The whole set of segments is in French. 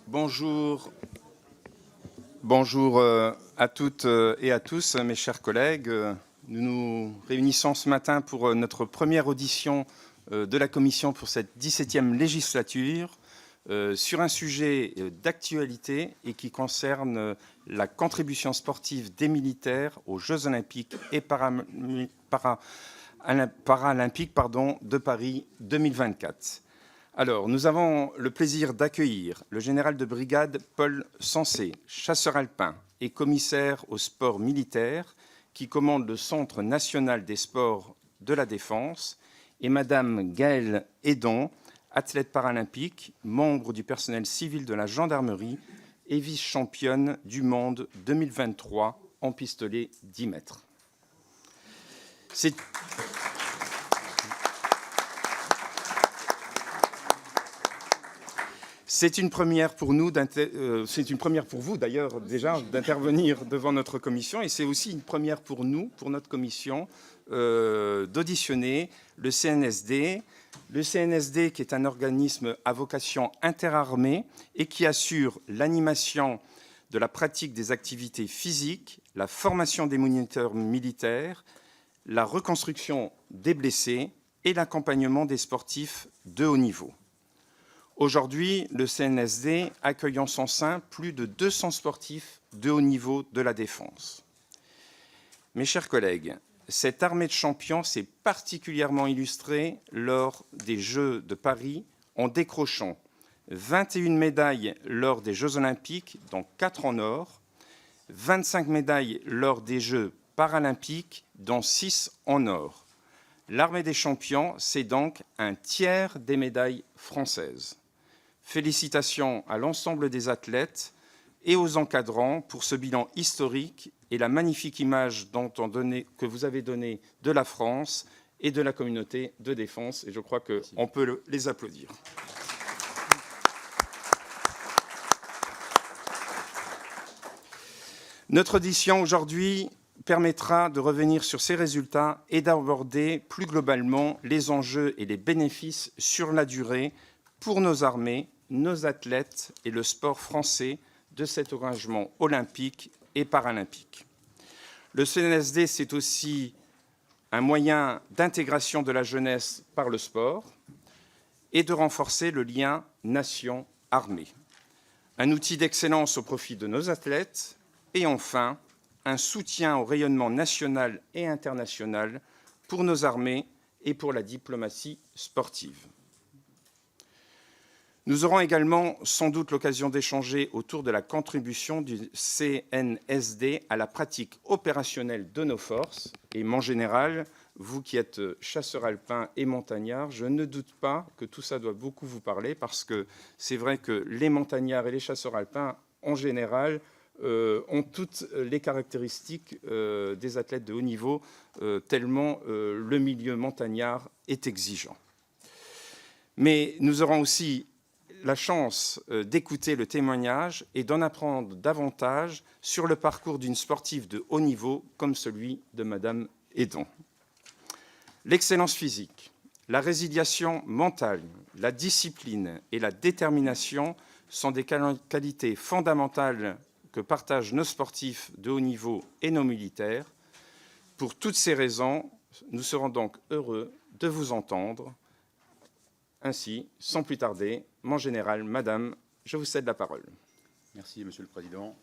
Bonjour. Bonjour à toutes et à tous, mes chers collègues. Nous nous réunissons ce matin pour notre première audition de la Commission pour cette 17e législature sur un sujet d'actualité et qui concerne la contribution sportive des militaires aux Jeux olympiques et paralympiques de Paris 2024. Alors, nous avons le plaisir d'accueillir le général de brigade Paul Sensé, chasseur alpin et commissaire au sport militaire, qui commande le Centre national des sports de la défense, et Madame Gaëlle Hédon, athlète paralympique, membre du personnel civil de la gendarmerie et vice-championne du monde 2023 en pistolet 10 mètres. C'est une première pour nous, c'est une première pour vous d'ailleurs déjà d'intervenir devant notre commission, et c'est aussi une première pour nous, pour notre commission, d'auditionner le CNSD. Le CNSD qui est un organisme à vocation interarmée et qui assure l'animation de la pratique des activités physiques, la formation des moniteurs militaires, la reconstruction des blessés et l'accompagnement des sportifs de haut niveau. Aujourd'hui, le CNSD accueille en son sein plus de 200 sportifs de haut niveau de la défense. Mes chers collègues, cette armée de champions s'est particulièrement illustrée lors des Jeux de Paris en décrochant 21 médailles lors des Jeux olympiques, dont 4 en or, 25 médailles lors des Jeux paralympiques, dont 6 en or. L'armée des champions, c'est donc un tiers des médailles françaises. Félicitations à l'ensemble des athlètes et aux encadrants pour ce bilan historique et la magnifique image que vous avez donnée de la France et de la communauté de défense. Et je crois qu'on peut les applaudir. Notre audition aujourd'hui permettra de revenir sur ces résultats et d'aborder plus globalement les enjeux et les bénéfices sur la durée pour nos armées, nos athlètes et le sport français de cet engagement olympique et paralympique. Le CNSD, c'est aussi un moyen d'intégration de la jeunesse par le sport et de renforcer le lien nation-armée. Un outil d'excellence au profit de nos athlètes et enfin, un soutien au rayonnement national et international pour nos armées et pour la diplomatie sportive. Nous aurons également sans doute l'occasion d'échanger autour de la contribution du CNSD à la pratique opérationnelle de nos forces. Et en général, vous qui êtes chasseur alpin et montagnard, je ne doute pas que tout ça doit beaucoup vous parler, parce que c'est vrai que les montagnards et les chasseurs alpins, en général, ont toutes les caractéristiques des athlètes de haut niveau, tellement le milieu montagnard est exigeant. Mais nous aurons aussi la chance d'écouter le témoignage et d'en apprendre davantage sur le parcours d'une sportive de haut niveau comme celui de Madame Hédon. L'excellence physique, la résiliation mentale, la discipline et la détermination sont des qualités fondamentales que partagent nos sportifs de haut niveau et nos militaires. Pour toutes ces raisons, nous serons donc heureux de vous entendre. Ainsi, sans plus tarder, mon général, Madame, je vous cède la parole. Merci, Monsieur le Président.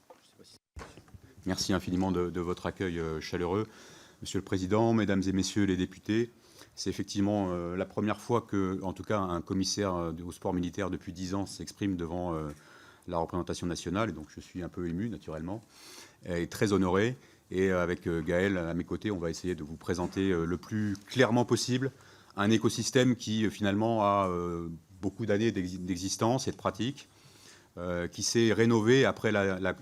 Merci infiniment de votre accueil chaleureux. Monsieur le Président, Mesdames et Messieurs les députés, c'est effectivement la première fois que, en tout cas, un commissaire au sport militaire depuis 10 ans s'exprime devant la représentation nationale. Et donc, je suis un peu ému, naturellement, et très honoré. Et avec Gaëlle à mes côtés, on va essayer de vous présenter le plus clairement possible un écosystème qui, finalement, a beaucoup d'années d'existence et de pratique, qui s'est rénové après la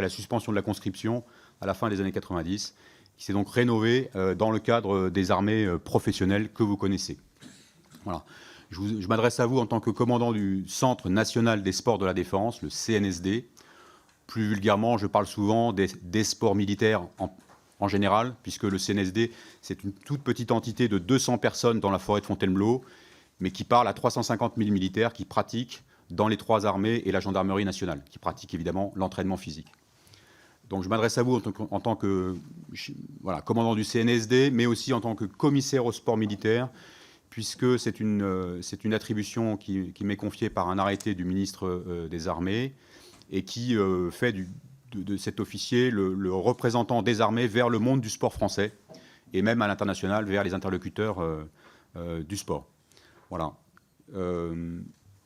suspension de la conscription à la fin des années 90, qui s'est donc rénové dans le cadre des armées professionnelles que vous connaissez. Voilà. Je m'adresse à vous en tant que commandant du Centre national des sports de la défense, le CNSD. Plus vulgairement, je parle souvent des sports militaires en général, puisque le CNSD, c'est une toute petite entité de 200 personnes dans la forêt de Fontainebleau, mais qui parle à 350 000 militaires qui pratiquent dans les 3 armées et la gendarmerie nationale, qui pratiquent évidemment l'entraînement physique. Donc je m'adresse à vous en tant que commandant du CNSD, mais aussi en tant que commissaire au sport militaire, puisque c'est une attribution qui m'est confiée par un arrêté du ministre des Armées et qui fait de cet officier le représentant des armées vers le monde du sport français et même à l'international vers les interlocuteurs du sport. Voilà.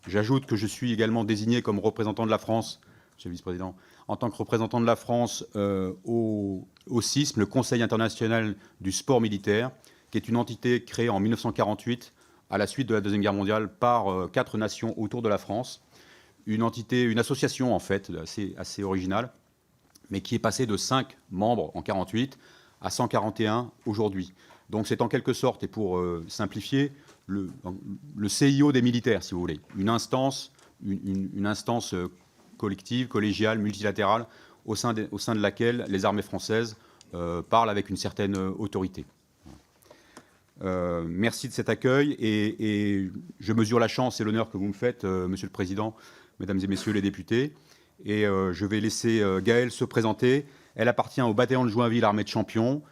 J'ajoute que je suis également désigné comme représentant de la France, monsieur le vice-président, en tant que représentant de la France au CISM, le Conseil international du sport militaire, qui est une entité créée en 1948 à la suite de la Deuxième Guerre mondiale par 4 nations autour de la France. Une association en fait assez originale, mais qui est passée de 5 membres en 1948 à 141 aujourd'hui. Donc c'est en quelque sorte, et pour simplifier, le CIO des militaires, si vous voulez, une instance collective, collégiale, multilatérale, au sein de laquelle les armées françaises parlent avec une certaine autorité. Merci de cet accueil et je mesure la chance et l'honneur que vous me faites, Monsieur le Président, Mesdames et Messieurs les députés. Et je vais laisser Gaëlle se présenter. Elle appartient au bataillon de Joinville, armée de champions.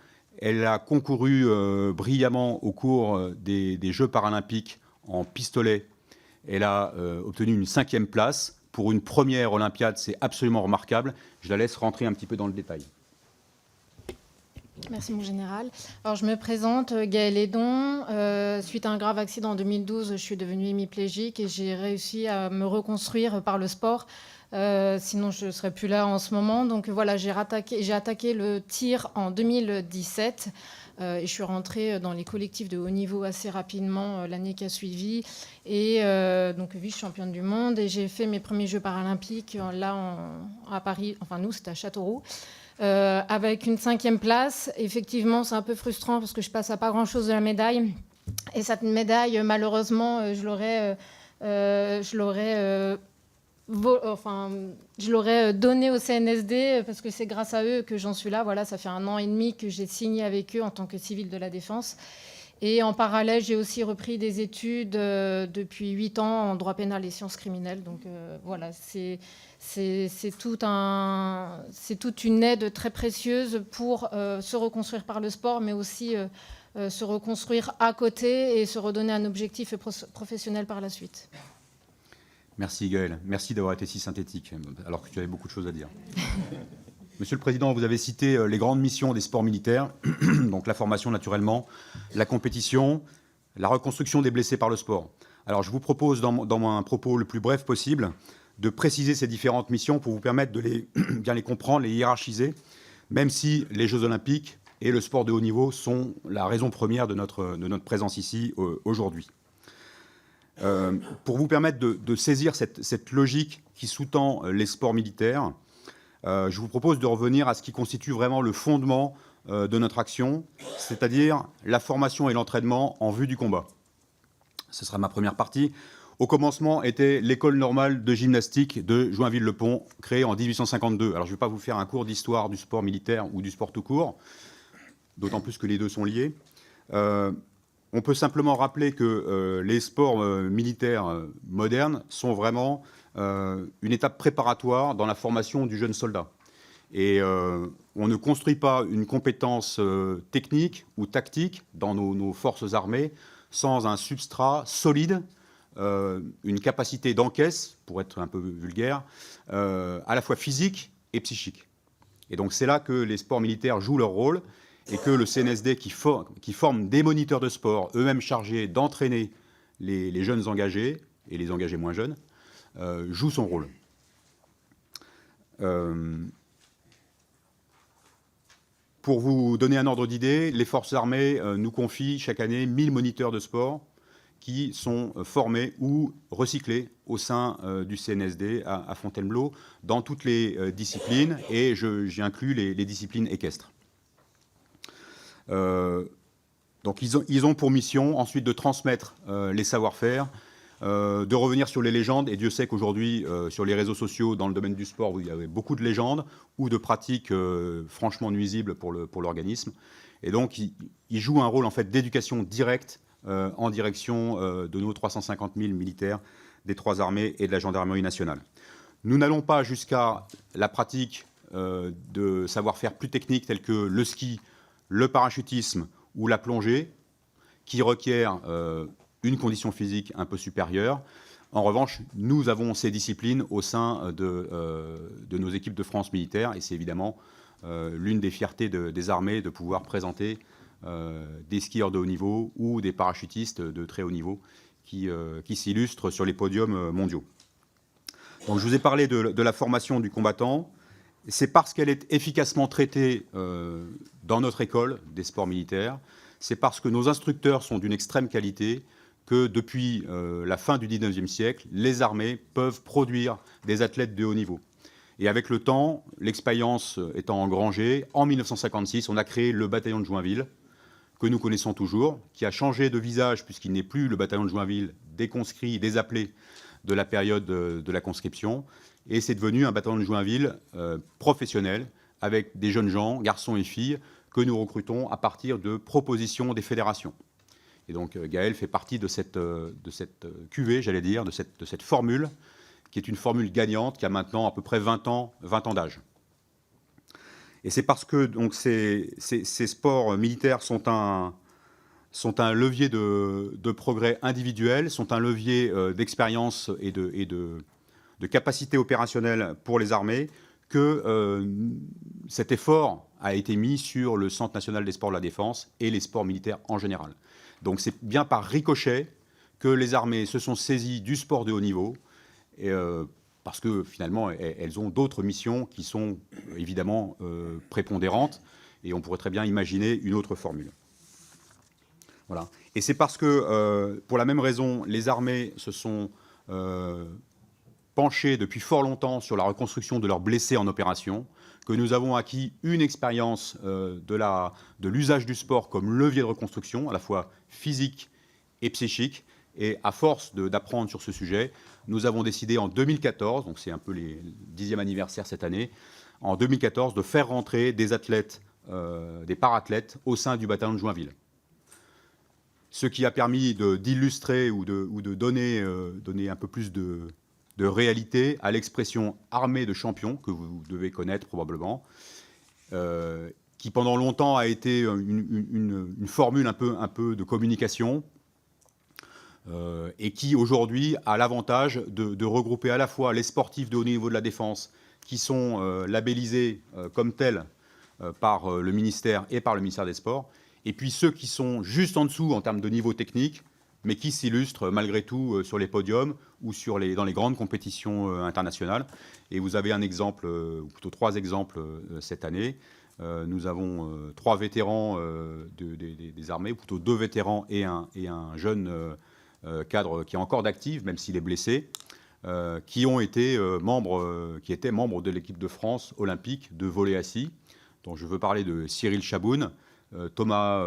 Elle a concouru brillamment au cours des Jeux paralympiques en pistolet. Elle a obtenu une 5e place. Pour une première olympiade, c'est absolument remarquable. Je la laisse rentrer un petit peu dans le détail. Merci, mon général. Alors, je me présente, Gaëlle Edon. Suite à un grave accident en 2012, je suis devenue hémiplégique et j'ai réussi à me reconstruire par le sport. Sinon, je ne serais plus là en ce moment. Donc voilà, j'ai attaqué le tir en 2017 et je suis rentrée dans les collectifs de haut niveau assez rapidement l'année qui a suivi. Et donc vice-championne du monde. Et j'ai fait mes premiers Jeux paralympiques là à Paris. Enfin, nous, c'était à Châteauroux. Avec une 5e place. Effectivement, c'est un peu frustrant parce que je passe à pas grand-chose de la médaille. Et cette médaille, malheureusement, je l'aurais donnée au CNSD parce que c'est grâce à eux que j'en suis là. Voilà, ça fait 1 an et demi que j'ai signé avec eux en tant que civile de la défense. Et en parallèle, j'ai aussi repris des études depuis 8 ans en droit pénal et sciences criminelles. Donc voilà, c'est toute une aide très précieuse pour se reconstruire par le sport, mais aussi se reconstruire à côté et se redonner un objectif professionnel par la suite. Merci Gaëlle. Merci d'avoir été si synthétique, alors que tu avais beaucoup de choses à dire. Monsieur le Président, vous avez cité les grandes missions des sports militaires, donc la formation naturellement, la compétition, la reconstruction des blessés par le sport. Alors je vous propose, dans un propos le plus bref possible, de préciser ces différentes missions pour vous permettre de bien les comprendre, les hiérarchiser, même si les Jeux Olympiques et le sport de haut niveau sont la raison première de notre présence ici aujourd'hui. Pour vous permettre de saisir cette logique qui sous-tend les sports militaires, je vous propose de revenir à ce qui constitue vraiment le fondement de notre action, c'est-à-dire la formation et l'entraînement en vue du combat. Ce sera ma première partie. Au commencement était l'école normale de gymnastique de Joinville-le-Pont, créée en 1852. Alors je ne vais pas vous faire un cours d'histoire du sport militaire ou du sport tout court, d'autant plus que les deux sont liés. On peut simplement rappeler que les sports militaires modernes sont vraiment une étape préparatoire dans la formation du jeune soldat. Et on ne construit pas une compétence technique ou tactique dans nos forces armées sans un substrat solide, une capacité d'encaisse, pour être un peu vulgaire, à la fois physique et psychique. Et donc c'est là que les sports militaires jouent leur rôle et que le CNSD, qui forme des moniteurs de sport, eux-mêmes chargés d'entraîner les jeunes engagés et les engagés moins jeunes, joue son rôle. Pour vous donner un ordre d'idée, les forces armées nous confient chaque année 1000 moniteurs de sport qui sont formés ou recyclés au sein du CNSD à Fontainebleau dans toutes les disciplines, et j'ai inclus les disciplines équestres. Donc ils ont pour mission ensuite de transmettre les savoir-faire, de revenir sur les légendes, et Dieu sait qu'aujourd'hui, sur les réseaux sociaux, dans le domaine du sport, il y avait beaucoup de légendes ou de pratiques franchement nuisibles pour l'organisme. Et donc, ils jouent un rôle en fait d'éducation directe en direction de nos 350 000 militaires des 3 armées et de la gendarmerie nationale. Nous n'allons pas jusqu'à la pratique de savoir-faire plus techniques tels que le ski, le parachutisme ou la plongée, qui requièrent une condition physique un peu supérieure. En revanche, nous avons ces disciplines au sein de nos équipes de France militaires, et c'est évidemment l'une des fiertés des armées de pouvoir présenter des skieurs de haut niveau ou des parachutistes de très haut niveau qui s'illustrent sur les podiums mondiaux. Donc, je vous ai parlé de la formation du combattant. C'est parce qu'elle est efficacement traitée dans notre école des sports militaires, c'est parce que nos instructeurs sont d'une extrême qualité que depuis la fin du XIXe siècle, les armées peuvent produire des athlètes de haut niveau. Et avec le temps, l'expérience étant engrangée, en 1956, on a créé le bataillon de Joinville, que nous connaissons toujours, qui a changé de visage puisqu'il n'est plus le bataillon de Joinville des conscrits, des appelés de la période de la conscription. Et c'est devenu un bataillon de Joinville professionnel, avec des jeunes gens, garçons et filles, que nous recrutons à partir de propositions des fédérations. Et donc Gaël fait partie de cette cuvée, j'allais dire, de cette formule, qui est une formule gagnante, qui a maintenant à peu près 20 ans d'âge. Et c'est parce que donc, ces sports militaires sont un levier de progrès individuel, sont un levier d'expérience et de capacité opérationnelle pour les armées, que cet effort a été mis sur le Centre national des sports de la défense et les sports militaires en général. Donc c'est bien par ricochet que les armées se sont saisies du sport de haut niveau, parce que finalement elles ont d'autres missions qui sont évidemment prépondérantes, et on pourrait très bien imaginer une autre formule. Voilà. Et c'est parce que, pour la même raison, les armées se sont penchées depuis fort longtemps sur la reconstruction de leurs blessés en opération, que nous avons acquis une expérience de l'usage du sport comme levier de reconstruction, à la fois physique et psychique. Et à force d'apprendre sur ce sujet, nous avons décidé en 2014, donc c'est un peu le 10e anniversaire cette année, en 2014, de faire rentrer des athlètes, des parathlètes, au sein du bataillon de Joinville. Ce qui a permis d'illustrer ou de donner un peu plus de réalité à l'expression armée de champions, que vous devez connaître probablement, qui pendant longtemps a été une formule un peu de communication, et qui aujourd'hui a l'avantage de regrouper à la fois les sportifs de haut niveau de la défense, qui sont labellisés comme tels par le ministère et par le ministère des Sports, et puis ceux qui sont juste en dessous en termes de niveau technique, mais qui s'illustrent malgré tout sur les podiums ou dans les grandes compétitions internationales. Et vous avez un exemple, ou plutôt 3 exemples cette année. Nous avons 3 vétérans des armées, ou plutôt 2 vétérans et un jeune cadre qui est encore d'actif, même s'il est blessé, qui étaient membres de l'équipe de France olympique de volley assis, dont je veux parler de Cyril Chaboun, Thomas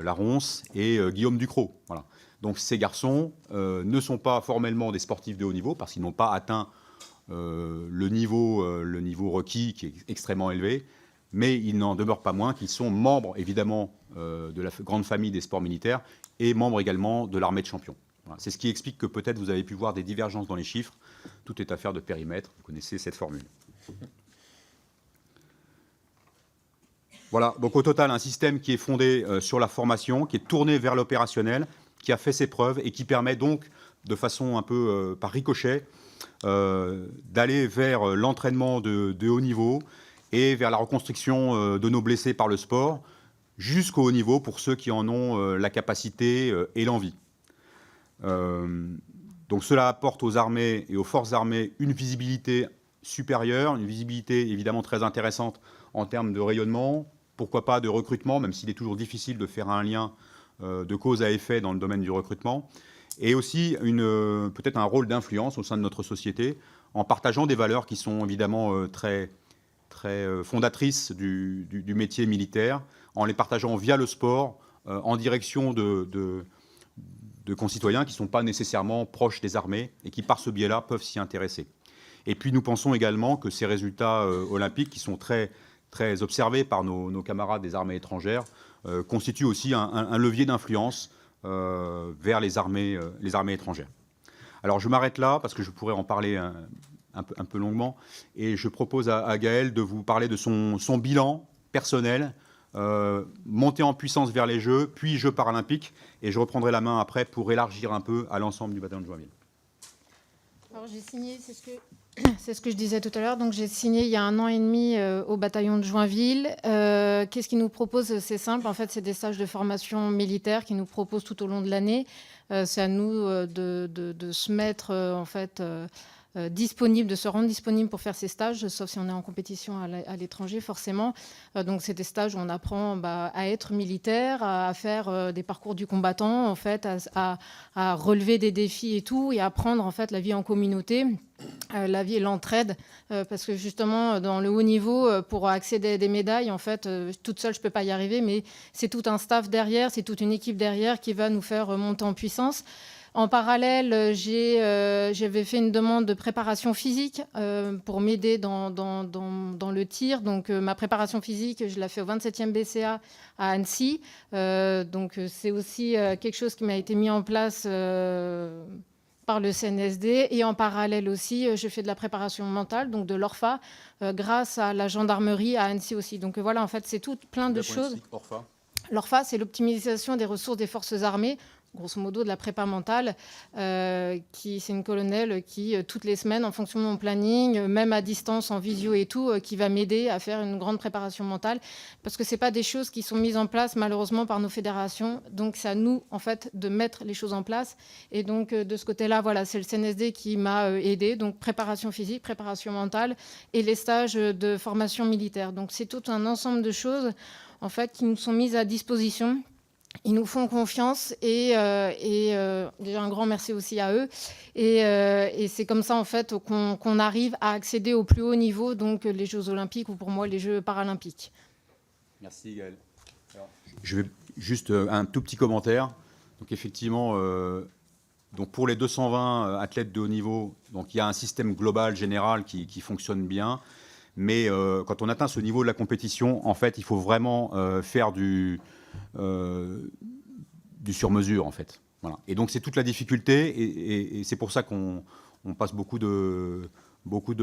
Laronce et Guillaume Ducrot. Voilà. Donc ces garçons ne sont pas formellement des sportifs de haut niveau, parce qu'ils n'ont pas atteint le niveau requis, qui est extrêmement élevé, mais il n'en demeure pas moins qu'ils sont membres, évidemment, de la grande famille des sports militaires, et membres également de l'armée de champions. Voilà. C'est ce qui explique que peut-être vous avez pu voir des divergences dans les chiffres. Tout est affaire de périmètre. Vous connaissez cette formule. Voilà. Donc au total, un système qui est fondé sur la formation, qui est tourné vers l'opérationnel, qui a fait ses preuves et qui permet donc, de façon un peu par ricochet, d'aller vers l'entraînement de haut niveau et vers la reconstruction de nos blessés par le sport, jusqu'au haut niveau pour ceux qui en ont la capacité et l'envie. Donc cela apporte aux armées et aux forces armées une visibilité supérieure, une visibilité évidemment très intéressante en termes de rayonnement, pourquoi pas de recrutement, même s'il est toujours difficile de faire un lien de cause à effet dans le domaine du recrutement, et aussi peut-être un rôle d'influence au sein de notre société, en partageant des valeurs qui sont évidemment très fondatrices du métier militaire, en les partageant via le sport, en direction de concitoyens qui ne sont pas nécessairement proches des armées et qui, par ce biais-là, peuvent s'y intéresser. Et puis, nous pensons également que ces résultats olympiques, qui sont très observés par nos camarades des armées étrangères, constituent aussi un levier d'influence vers les armées étrangères. Alors je m'arrête là parce que je pourrais en parler un peu longuement, et je propose à Gaël de vous parler de son bilan personnel, montée en puissance vers les Jeux, puis Jeux paralympiques, et je reprendrai la main après pour élargir un peu à l'ensemble du bataillon de Joinville. Alors j'ai signé, c'est ce que je disais tout à l'heure, donc j'ai signé il y a 1 an et demi au bataillon de Joinville. Qu'est-ce qu'ils nous proposent? C'est simple, en fait c'est des stages de formation militaire qu'ils nous proposent tout au long de l'année. C'est à nous de se mettre en fait disponible, de se rendre disponible pour faire ces stages, sauf si on est en compétition à l'étranger forcément. Donc c'est des stages où on apprend à être militaire, à faire des parcours du combattant, en fait, à relever des défis et tout, et apprendre en fait la vie en communauté. La vie et l'entraide, parce que justement dans le haut niveau, pour accéder à des médailles, en fait, toute seule je peux pas y arriver, mais c'est tout un staff derrière, c'est toute une équipe derrière qui va nous faire monter en puissance. En parallèle, j'avais fait une demande de préparation physique pour m'aider dans le tir. Donc ma préparation physique, je l'ai fait au 27e BCA à Annecy. Donc c'est aussi quelque chose qui m'a été mis en place par le CNSD. Et en parallèle aussi, je fais de la préparation mentale, donc de l'ORFA, grâce à la gendarmerie à Annecy aussi. Donc voilà, en fait, c'est tout plein de choses. L'ORFA, c'est l'optimisation des ressources des forces armées, grosso modo de la prépa mentale, c'est une colonelle qui, toutes les semaines, en fonction de mon planning, même à distance, en visio et tout, qui va m'aider à faire une grande préparation mentale, parce que ce n'est pas des choses qui sont mises en place, malheureusement, par nos fédérations. Donc, c'est à nous, en fait, de mettre les choses en place. Et donc, de ce côté-là, voilà, c'est le CNSD qui m'a aidé. Donc, préparation physique, préparation mentale et les stages de formation militaire. Donc, c'est tout un ensemble de choses, en fait, qui nous sont mises à disposition. Ils nous font confiance et déjà un grand merci aussi à eux. Et c'est comme ça en fait qu'on arrive à accéder au plus haut niveau, donc les Jeux Olympiques ou pour moi les Jeux Paralympiques. Merci Gaël. Alors, je vais juste un tout petit commentaire. Donc effectivement, donc pour les 220 athlètes de haut niveau, donc il y a un système global général qui fonctionne bien. Mais quand on atteint ce niveau de la compétition, en fait, il faut vraiment faire du sur-mesure, en fait. Voilà. Et donc, c'est toute la difficulté, et c'est pour ça qu'on passe beaucoup de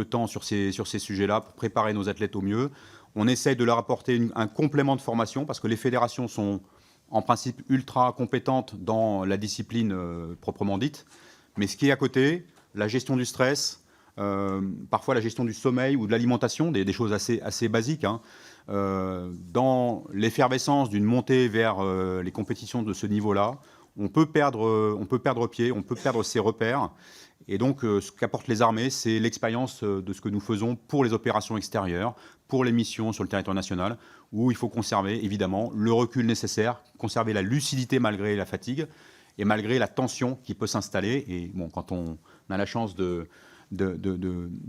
temps sur ces sujets-là, pour préparer nos athlètes au mieux. On essaye de leur apporter un complément de formation, parce que les fédérations sont, en principe, ultra compétentes dans la discipline proprement dite. Mais ce qui est à côté, la gestion du stress, parfois la gestion du sommeil ou de l'alimentation, des choses assez basiques, hein. Dans l'effervescence d'une montée vers les compétitions de ce niveau-là, on peut perdre pied, on peut perdre ses repères. Et donc, ce qu'apportent les armées, c'est l'expérience de ce que nous faisons pour les opérations extérieures, pour les missions sur le territoire national, où il faut conserver, évidemment, le recul nécessaire, conserver la lucidité malgré la fatigue et malgré la tension qui peut s'installer. Et bon, quand on a la chance de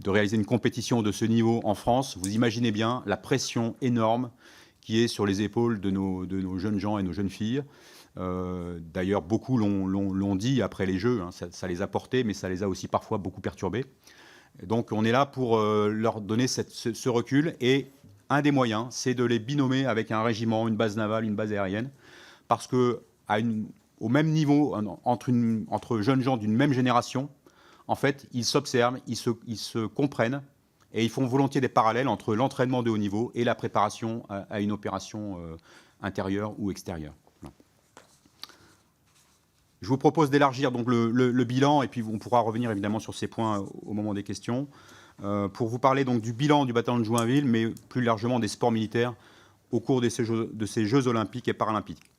réaliser une compétition de ce niveau en France, vous imaginez bien la pression énorme qui est sur les épaules de nos jeunes gens et nos jeunes filles. D'ailleurs, beaucoup l'ont dit après les Jeux, hein, ça les a portés, mais ça les a aussi parfois beaucoup perturbés. Donc on est là pour leur donner ce recul, et un des moyens, c'est de les binômer avec un régiment, une base navale, une base aérienne, parce qu'au même niveau, entre jeunes gens d'une même génération, en fait, ils s'observent, ils se comprennent, et ils font volontiers des parallèles entre l'entraînement de haut niveau et la préparation à une opération intérieure ou extérieure. Voilà. Je vous propose d'élargir donc le bilan, et puis on pourra revenir évidemment sur ces points au moment des questions, pour vous parler donc du bilan du bataillon de Joinville, mais plus largement des sports militaires au cours de ces Jeux olympiques et paralympiques.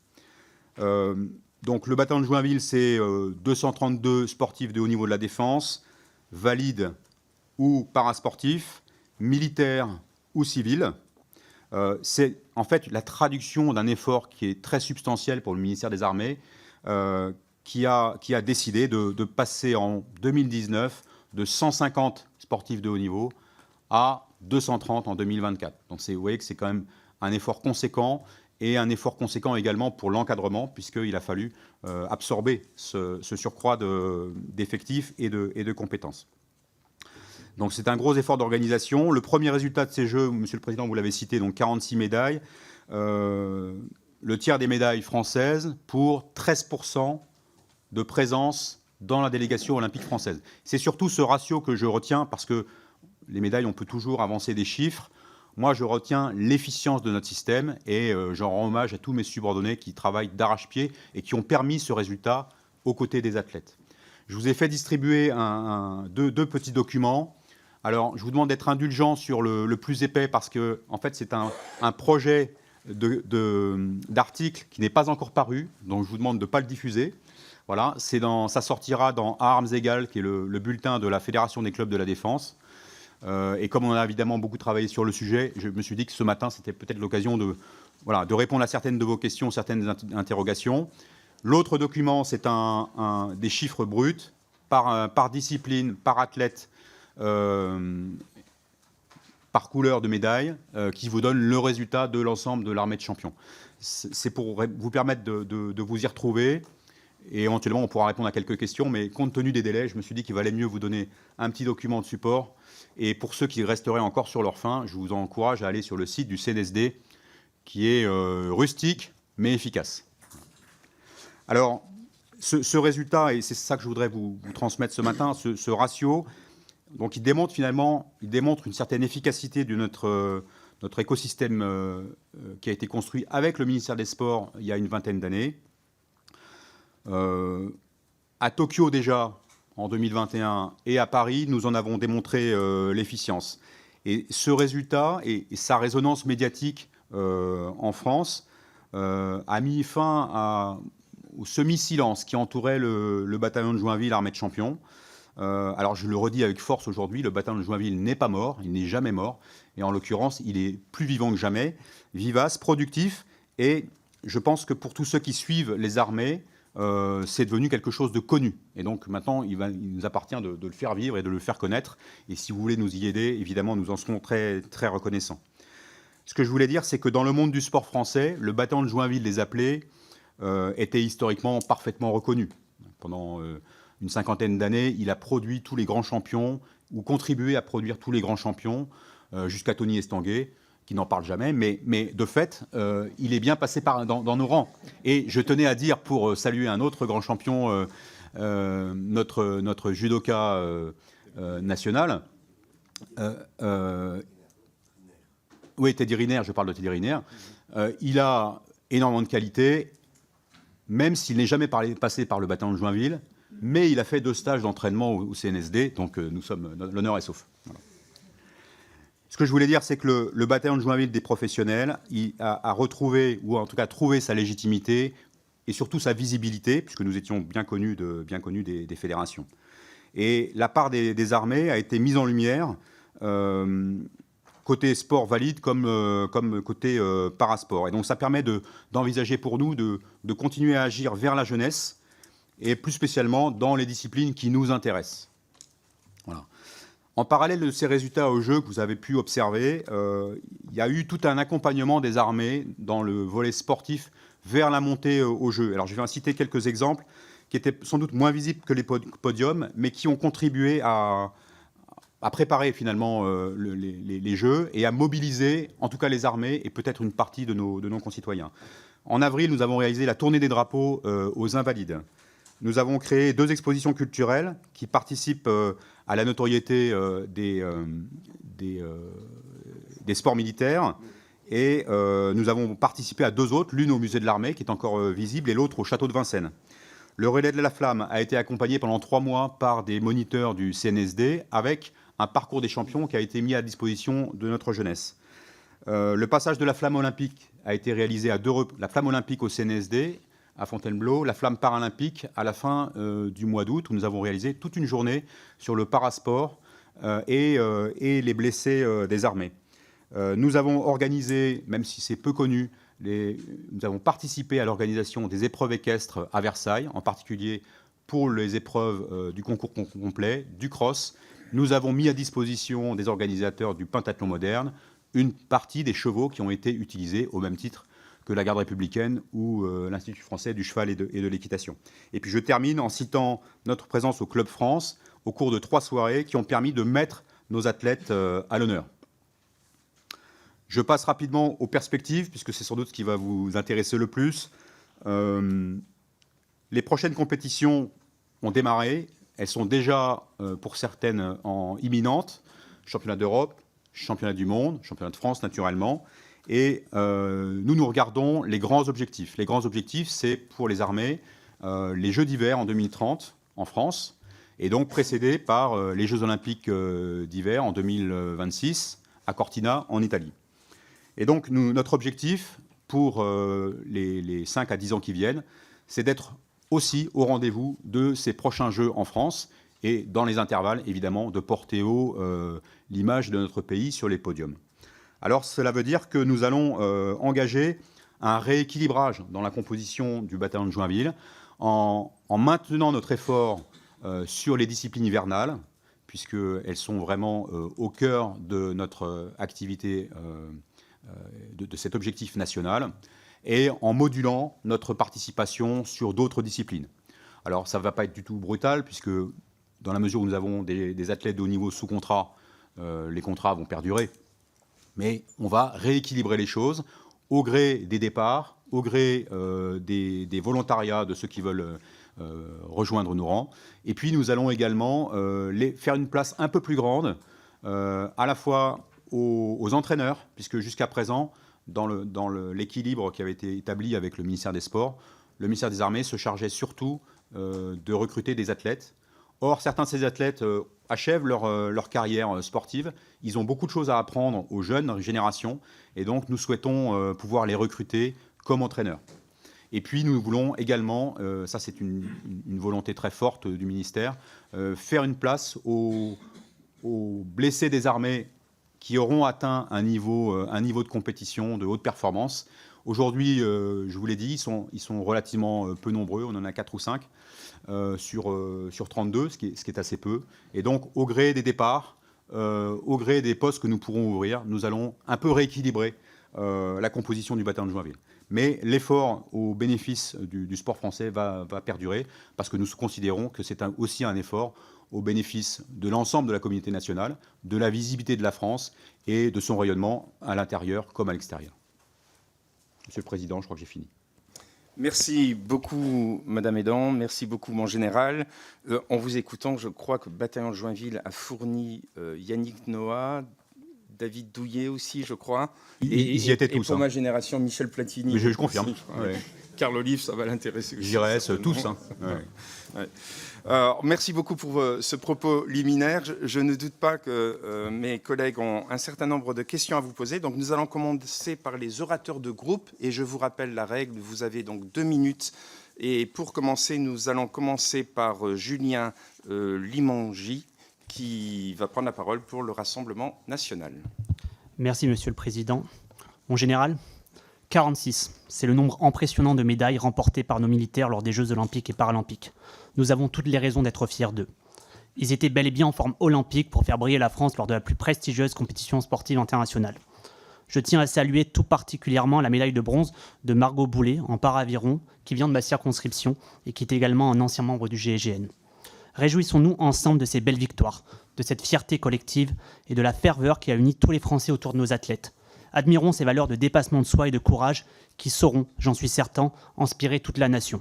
Donc le bataillon de Joinville, c'est 232 sportifs de haut niveau de la défense, valides ou parasportifs, militaires ou civils. C'est en fait la traduction d'un effort qui est très substantiel pour le ministère des Armées, qui a décidé de passer en 2019 de 150 sportifs de haut niveau à 230 en 2024. Donc vous voyez que c'est quand même un effort conséquent, et un effort conséquent également pour l'encadrement, puisqu'il a fallu absorber ce surcroît d'effectifs et de compétences. Donc c'est un gros effort d'organisation. Le premier résultat de ces Jeux, Monsieur le Président, vous l'avez cité, donc 46 médailles, le tiers des médailles françaises pour 13% de présence dans la délégation olympique française. C'est surtout ce ratio que je retiens, parce que les médailles, on peut toujours avancer des chiffres. Moi, je retiens l'efficience de notre système et j'en rends hommage à tous mes subordonnés qui travaillent d'arrache-pied et qui ont permis ce résultat aux côtés des athlètes. Je vous ai fait distribuer deux petits documents. Alors, je vous demande d'être indulgent sur le plus épais parce que, en fait, c'est un projet d'article qui n'est pas encore paru, donc je vous demande de ne pas le diffuser. Voilà, ça sortira dans À armes égales, qui est le bulletin de la Fédération des clubs de la défense. Et comme on a évidemment beaucoup travaillé sur le sujet, je me suis dit que ce matin, c'était peut-être l'occasion de répondre à certaines de vos questions, certaines interrogations. L'autre document, c'est des chiffres bruts par discipline, par athlète, par couleur de médaille, qui vous donne le résultat de l'ensemble de l'armée de champions. C'est pour vous permettre de vous y retrouver. Et éventuellement, on pourra répondre à quelques questions, mais compte tenu des délais, je me suis dit qu'il valait mieux vous donner un petit document de support. Et pour ceux qui resteraient encore sur leur faim, je vous encourage à aller sur le site du CNSD, qui est rustique, mais efficace. Alors, ce résultat, et c'est ça que je voudrais vous transmettre ce matin, ce ratio, donc il démontre une certaine efficacité de notre écosystème qui a été construit avec le ministère des Sports il y a une vingtaine d'années. À Tokyo déjà, en 2021, et à Paris, nous en avons démontré l'efficience. Et ce résultat et sa résonance médiatique en France a mis fin au semi-silence qui entourait le bataillon de Joinville, armée de champions. Alors je le redis avec force aujourd'hui, le bataillon de Joinville n'est pas mort, il n'est jamais mort. Et en l'occurrence, il est plus vivant que jamais, vivace, productif. Et je pense que pour tous ceux qui suivent les armées, c'est devenu quelque chose de connu. Et donc maintenant, il nous appartient de le faire vivre et de le faire connaître. Et si vous voulez nous y aider, évidemment, nous en serons très, très reconnaissants. Ce que je voulais dire, c'est que dans le monde du sport français, le bataillon de Joinville des appelés était historiquement parfaitement reconnu. Pendant une cinquantaine d'années, il a produit tous les grands champions, ou contribué à produire tous les grands champions, jusqu'à Tony Estanguet, qui n'en parle jamais, mais de fait, il est bien passé dans nos rangs. Et je tenais à dire, pour saluer un autre grand champion, notre judoka national, oui, Teddy Riner, je parle de Teddy Riner, il a énormément de qualité, même s'il n'est jamais passé par le bataillon de Joinville, mais il a fait 2 stages d'entraînement au CNSD, donc l'honneur est sauf. Voilà. Ce que je voulais dire, c'est que le bataillon de Joinville des professionnels a retrouvé, ou en tout cas trouvé sa légitimité et surtout sa visibilité, puisque nous étions bien connus des fédérations. Et la part des armées a été mise en lumière, côté sport valide comme côté parasport. Et donc ça permet d'envisager pour nous de continuer à agir vers la jeunesse, et plus spécialement dans les disciplines qui nous intéressent. Voilà. En parallèle de ces résultats aux Jeux que vous avez pu observer, il y a eu tout un accompagnement des armées dans le volet sportif vers la montée aux Jeux. Alors je vais en citer quelques exemples qui étaient sans doute moins visibles que les podiums, mais qui ont contribué à préparer finalement les Jeux et à mobiliser en tout cas les armées et peut-être une partie de nos concitoyens. En avril, nous avons réalisé la tournée des drapeaux aux Invalides. Nous avons créé 2 expositions culturelles qui participent à la notoriété des sports militaires. Et nous avons participé à 2 autres, l'une au musée de l'armée, qui est encore visible, et l'autre au château de Vincennes. Le relais de la flamme a été accompagné pendant 3 mois par des moniteurs du CNSD, avec un parcours des champions qui a été mis à disposition de notre jeunesse. Le passage de la flamme olympique a été réalisé la flamme olympique au CNSD, à Fontainebleau, la flamme paralympique à la fin du mois d'août, où nous avons réalisé toute une journée sur le parasport et les blessés des armées. Nous avons organisé, même si c'est peu connu, nous avons participé à l'organisation des épreuves équestres à Versailles, en particulier pour les épreuves du concours complet, du cross. Nous avons mis à disposition des organisateurs du pentathlon moderne une partie des chevaux qui ont été utilisés au même titre que la garde républicaine ou l'Institut français du cheval et de l'équitation. Et puis je termine en citant notre présence au Club France au cours de 3 soirées qui ont permis de mettre nos athlètes à l'honneur. Je passe rapidement aux perspectives, puisque c'est sans doute ce qui va vous intéresser le plus. Les prochaines compétitions ont démarré. Elles sont déjà, pour certaines, imminentes. Championnat d'Europe, championnat du monde, championnat de France, naturellement. Et nous regardons les grands objectifs. Les grands objectifs, c'est pour les armées, les Jeux d'hiver en 2030 en France, et donc précédés par les Jeux olympiques d'hiver en 2026 à Cortina, en Italie. Et donc, notre objectif pour les 5 à 10 ans qui viennent, c'est d'être aussi au rendez-vous de ces prochains Jeux en France et, dans les intervalles, évidemment, de porter haut l'image de notre pays sur les podiums. Alors, cela veut dire que nous allons engager un rééquilibrage dans la composition du bataillon de Joinville en maintenant notre effort sur les disciplines hivernales, puisqu'elles sont vraiment au cœur de notre activité, de cet objectif national, et en modulant notre participation sur d'autres disciplines. Alors, ça ne va pas être du tout brutal, puisque dans la mesure où nous avons des athlètes de haut niveau sous contrat, les contrats vont perdurer. Mais on va rééquilibrer les choses au gré des départs, au gré des volontariats de ceux qui veulent rejoindre nos rangs. Et puis, nous allons également faire une place un peu plus grande, à la fois aux entraîneurs, puisque jusqu'à présent, dans l'équilibre qui avait été établi avec le ministère des Sports, le ministère des Armées se chargeait surtout de recruter des athlètes. Or, certains de ces athlètes achèvent leur carrière sportive. Ils ont beaucoup de choses à apprendre aux jeunes générations, et donc nous souhaitons pouvoir les recruter comme entraîneurs. Et puis nous voulons également, ça c'est une volonté très forte du ministère, faire une place aux blessés des armées qui auront atteint un niveau de compétition de haute performance. Aujourd'hui, je vous l'ai dit, ils sont relativement peu nombreux, on en a 4 ou 5 sur 32, ce qui est assez peu. Et donc, au gré des départs, au gré des postes que nous pourrons ouvrir, nous allons un peu rééquilibrer la composition du bataillon de Joinville. Mais l'effort au bénéfice du sport français va perdurer, parce que nous considérons que c'est aussi un effort au bénéfice de l'ensemble de la communauté nationale, de la visibilité de la France et de son rayonnement à l'intérieur comme à l'extérieur. Monsieur le Président, je crois que j'ai fini. Merci beaucoup, Madame Edan. Merci beaucoup, mon général. En vous écoutant, je crois que le bataillon de Joinville a fourni Yannick Noah, David Douillet aussi, je crois. Ils y étaient tous. Et pour ma génération, Michel Platini. Je confirme. Ouais. Carl Olive, ça va l'intéresser aussi. J'irais tous. Hein. Ouais. Merci beaucoup pour ce propos liminaire. Je ne doute pas que mes collègues ont un certain nombre de questions à vous poser. Donc nous allons commencer par les orateurs de groupe. Et je vous rappelle la règle, vous avez donc 2 minutes. Et pour commencer, nous allons commencer par Julien Limongi, qui va prendre la parole pour le Rassemblement national. Merci, Monsieur le Président. Mon général, 46, c'est le nombre impressionnant de médailles remportées par nos militaires lors des Jeux olympiques et paralympiques. Nous avons toutes les raisons d'être fiers d'eux. Ils étaient bel et bien en forme olympique pour faire briller la France lors de la plus prestigieuse compétition sportive internationale. Je tiens à saluer tout particulièrement la médaille de bronze de Margot Boulet en paraviron, qui vient de ma circonscription et qui est également un ancien membre du GIGN. Réjouissons-nous ensemble de ces belles victoires, de cette fierté collective et de la ferveur qui a uni tous les Français autour de nos athlètes. Admirons ces valeurs de dépassement de soi et de courage qui sauront, j'en suis certain, inspirer toute la nation.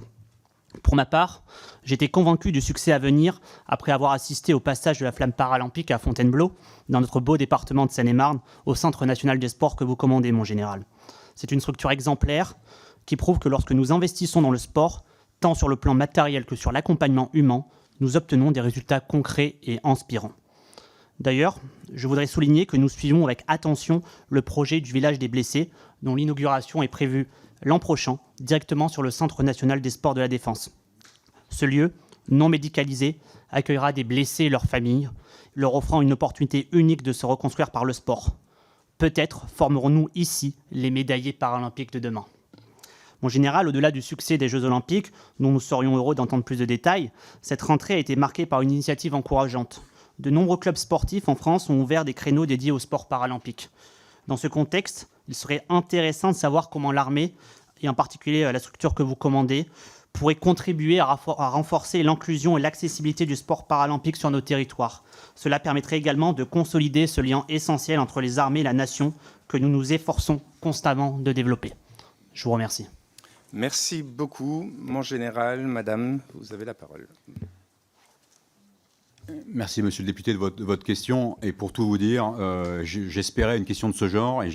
Pour ma part, j'étais convaincu du succès à venir après avoir assisté au passage de la flamme paralympique à Fontainebleau, dans notre beau département de Seine-et-Marne, au Centre national des sports que vous commandez, mon général. C'est une structure exemplaire qui prouve que lorsque nous investissons dans le sport, tant sur le plan matériel que sur l'accompagnement humain, nous obtenons des résultats concrets et inspirants. D'ailleurs, je voudrais souligner que nous suivons avec attention le projet du village des blessés, dont l'inauguration est prévue l'an prochain, directement sur le Centre national des sports de la Défense. Ce lieu, non médicalisé, accueillera des blessés et leurs familles, leur offrant une opportunité unique de se reconstruire par le sport. Peut-être formerons-nous ici les médaillés paralympiques de demain. Mon général, au-delà du succès des Jeux olympiques, dont nous serions heureux d'entendre plus de détails, cette rentrée a été marquée par une initiative encourageante. De nombreux clubs sportifs en France ont ouvert des créneaux dédiés au sport paralympique. Dans ce contexte, il serait intéressant de savoir comment l'armée, et en particulier la structure que vous commandez, pourrait contribuer à renforcer l'inclusion et l'accessibilité du sport paralympique sur nos territoires. Cela permettrait également de consolider ce lien essentiel entre les armées et la nation que nous nous efforçons constamment de développer. Je vous remercie. Merci beaucoup, mon général. Madame, vous avez la parole. Merci, monsieur le député, de votre question. Et pour tout vous dire, j'espérais une question de ce genre. Et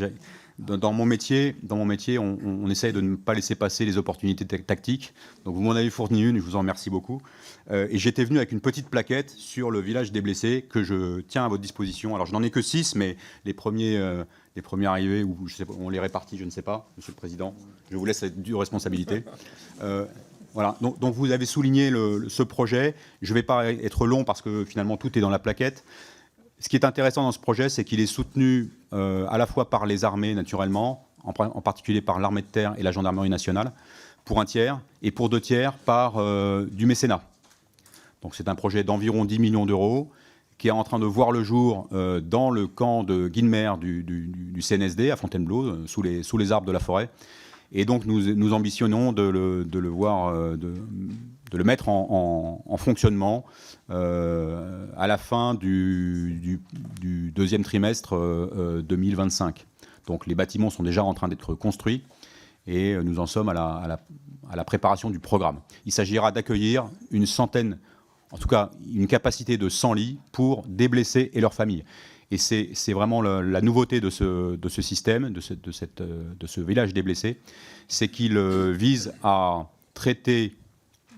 dans mon métier, on essaye de ne pas laisser passer les opportunités tactiques. Donc vous m'en avez fourni une, je vous en remercie beaucoup. Et j'étais venu avec une petite plaquette sur le village des blessés que je tiens à votre disposition. Alors je n'en ai que 6, mais les premiers arrivés, ou je sais pas, on les répartit, je ne sais pas, monsieur le président. Je vous laisse cette dure responsabilité. Voilà. Donc vous avez souligné ce projet. Je ne vais pas être long parce que finalement tout est dans la plaquette. Ce qui est intéressant dans ce projet, c'est qu'il est soutenu à la fois par les armées, naturellement, en particulier par l'armée de terre et la gendarmerie nationale, pour un tiers, et pour 2 tiers par du mécénat. Donc c'est un projet d'environ 10 millions d'euros qui est en train de voir le jour dans le camp de Guilmer du CNSD à Fontainebleau, sous les arbres de la forêt. Et donc nous ambitionnons de le mettre en fonctionnement à la fin du deuxième trimestre 2025. Donc les bâtiments sont déjà en train d'être construits et nous en sommes à la préparation du programme. Il s'agira d'accueillir une centaine, en tout cas une capacité de 100 lits pour des blessés et leurs familles. Et c'est vraiment la nouveauté de ce système, de ce village des blessés, c'est qu'il vise à traiter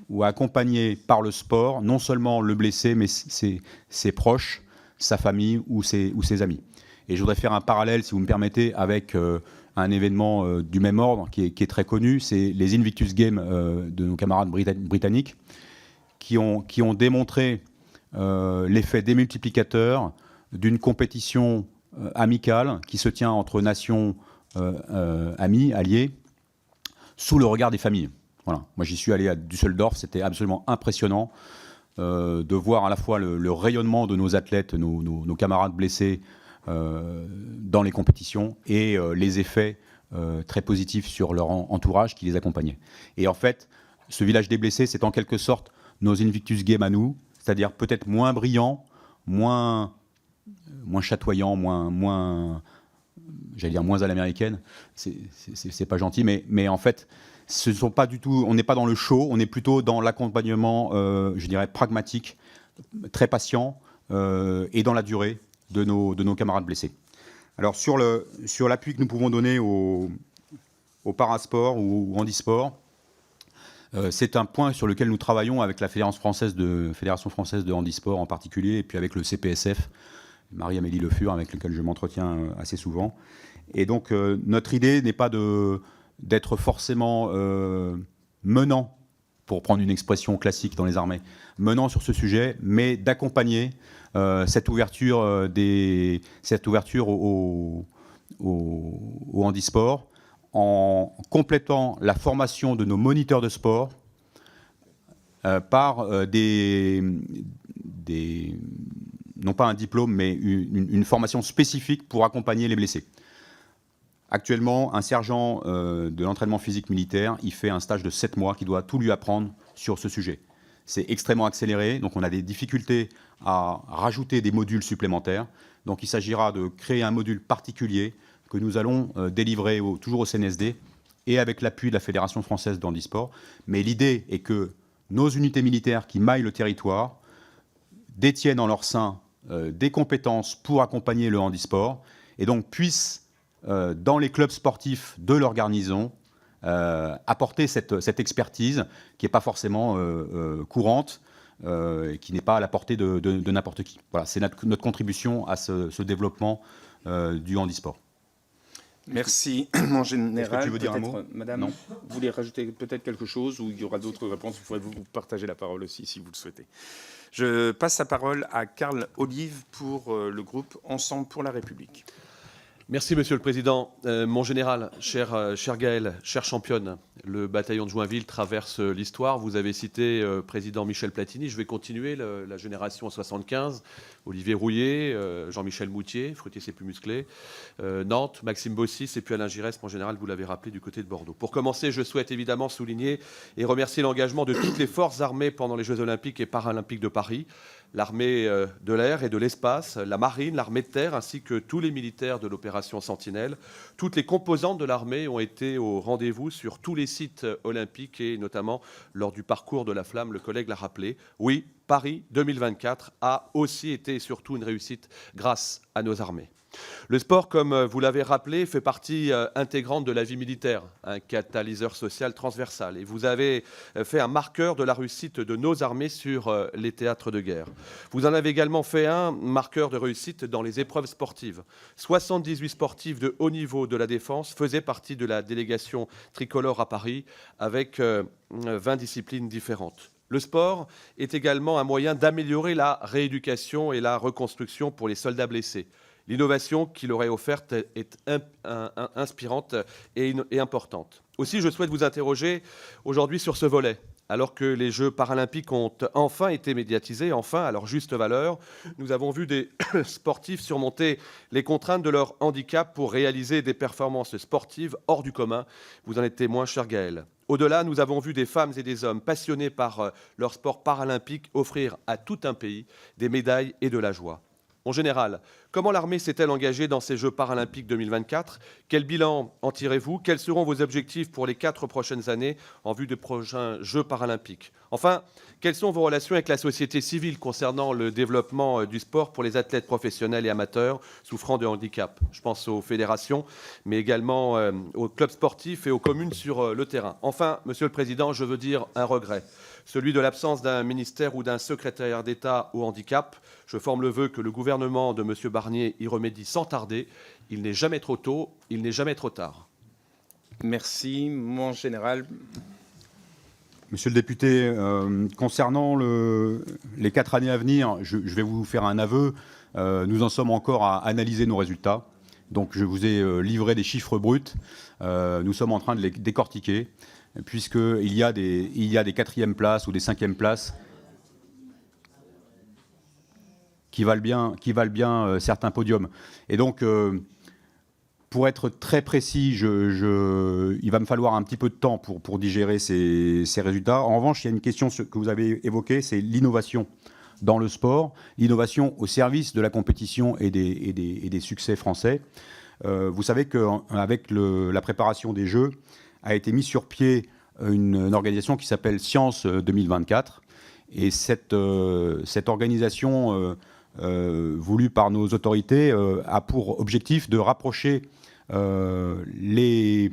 ou à accompagner par le sport non seulement le blessé, mais ses proches, sa famille ou ses amis. Et je voudrais faire un parallèle, si vous me permettez, avec un événement du même ordre qui est très connu, c'est les Invictus Games de nos camarades britanniques qui ont démontré l'effet démultiplicateur d'une compétition amicale qui se tient entre nations amies, alliées, sous le regard des familles. Voilà. Moi, j'y suis allé à Düsseldorf, c'était absolument impressionnant de voir à la fois le rayonnement de nos athlètes, nos camarades blessés dans les compétitions et les effets très positifs sur leur entourage qui les accompagnait. Et en fait, ce village des blessés, c'est en quelque sorte nos Invictus Games à nous, c'est-à-dire peut-être moins brillants, moins chatoyant, moins j'allais dire moins à l'américaine, c'est pas gentil, mais en fait, ce sont pas du tout, on n'est pas dans le show, on est plutôt dans l'accompagnement, je dirais, pragmatique, très patient, et dans la durée de nos camarades blessés. Alors sur l'appui que nous pouvons donner au parasport ou au handisport, c'est un point sur lequel nous travaillons avec la Fédération française de handisport en particulier, et puis avec le CPSF, Marie-Amélie Le Fur, avec lequel je m'entretiens assez souvent. Et donc, notre idée n'est pas d'être forcément menant, pour prendre une expression classique dans les armées, menant sur ce sujet, mais d'accompagner cette ouverture au handisport en complétant la formation de nos moniteurs de sport par non pas un diplôme, mais une formation spécifique pour accompagner les blessés. Actuellement, un sergent de l'entraînement physique militaire, il fait un stage de 7 mois qui doit tout lui apprendre sur ce sujet. C'est extrêmement accéléré, donc on a des difficultés à rajouter des modules supplémentaires. Donc il s'agira de créer un module particulier que nous allons délivrer toujours au CNSD et avec l'appui de la Fédération française de handisport. Mais l'idée est que nos unités militaires qui maillent le territoire détiennent en leur sein des compétences pour accompagner le handisport et donc puissent, dans les clubs sportifs de leur garnison, apporter cette expertise qui n'est pas forcément courante, qui n'est pas à la portée de n'importe qui. Voilà, c'est notre contribution à ce développement du handisport. Merci, mon général. Est-ce que tu veux dire un mot ? Madame, Non. vous voulez rajouter peut-être quelque chose ou il y aura d'autres réponses ? Vous pourrez vous partager la parole aussi si vous le souhaitez. Je passe la parole à Karl Olive pour le groupe Ensemble pour la République. Merci, Monsieur le Président. Mon général, cher Gaël, chère championne, le bataillon de Joinville traverse l'histoire. Vous avez cité président Michel Platini. Je vais continuer la génération 75. Olivier Rouillet, Jean-Michel Moutier, Fruitier c'est plus musclé, Nantes, Maxime Bossis et puis Alain Giresse, mon général, vous l'avez rappelé, du côté de Bordeaux. Pour commencer, je souhaite évidemment souligner et remercier l'engagement de toutes les forces armées pendant les Jeux Olympiques et Paralympiques de Paris. l'armée de l'air et de l'espace, la marine, l'armée de terre, ainsi que tous les militaires de l'opération Sentinelle. Toutes les composantes de l'armée ont été au rendez-vous sur tous les sites olympiques et notamment lors du parcours de la flamme, le collègue l'a rappelé. Oui, Paris 2024 a aussi été et surtout une réussite grâce à nos armées. Le sport, comme vous l'avez rappelé, fait partie intégrante de la vie militaire, un catalyseur social transversal. Et vous avez fait un marqueur de la réussite de nos armées sur les théâtres de guerre. Vous en avez également fait un marqueur de réussite dans les épreuves sportives. 78 sportifs de haut niveau de la défense faisaient partie de la délégation tricolore à Paris avec 20 disciplines différentes. Le sport est également un moyen d'améliorer la rééducation et la reconstruction pour les soldats blessés. L'innovation qu'il aurait offerte est inspirante et importante. Aussi, je souhaite vous interroger aujourd'hui sur ce volet. Alors que les Jeux paralympiques ont enfin été médiatisés, enfin à leur juste valeur, nous avons vu des sportifs surmonter les contraintes de leur handicap pour réaliser des performances sportives hors du commun. Vous en êtes témoin, cher Gaël. Au-delà, nous avons vu des femmes et des hommes passionnés par leur sport paralympique offrir à tout un pays des médailles et de la joie. En général, comment l'armée s'est-elle engagée dans ces Jeux paralympiques 2024 ? Quel bilan en tirez-vous ? Quels seront vos objectifs pour les 4 prochaines années en vue des prochains Jeux paralympiques ? Enfin, quelles sont vos relations avec la société civile concernant le développement du sport pour les athlètes professionnels et amateurs souffrant de handicap ? Je pense aux fédérations, mais également aux clubs sportifs et aux communes sur le terrain. Enfin, Monsieur le Président, je veux dire un regret, celui de l'absence d'un ministère ou d'un secrétaire d'État au handicap. Je forme le vœu que le gouvernement de M. Barnier y remédie sans tarder. Il n'est jamais trop tôt, il n'est jamais trop tard. Merci, mon général. Monsieur le député, concernant les 4 années à venir, je vais vous faire un aveu. Nous en sommes encore à analyser nos résultats. Donc je vous ai livré des chiffres bruts. Nous sommes en train de les décortiquer, puisqu'il y a des 4e places ou des 5e places qui valent bien certains podiums. Et donc, pour être très précis, il va me falloir un petit peu de temps pour digérer ces résultats. En revanche, il y a une question que vous avez évoquée, c'est l'innovation dans le sport, l'innovation au service de la compétition et des succès français. Vous savez qu'avec la préparation des Jeux, a été mise sur pied une organisation qui s'appelle Science 2024. Et cette organisation voulue par nos autorités a pour objectif de rapprocher les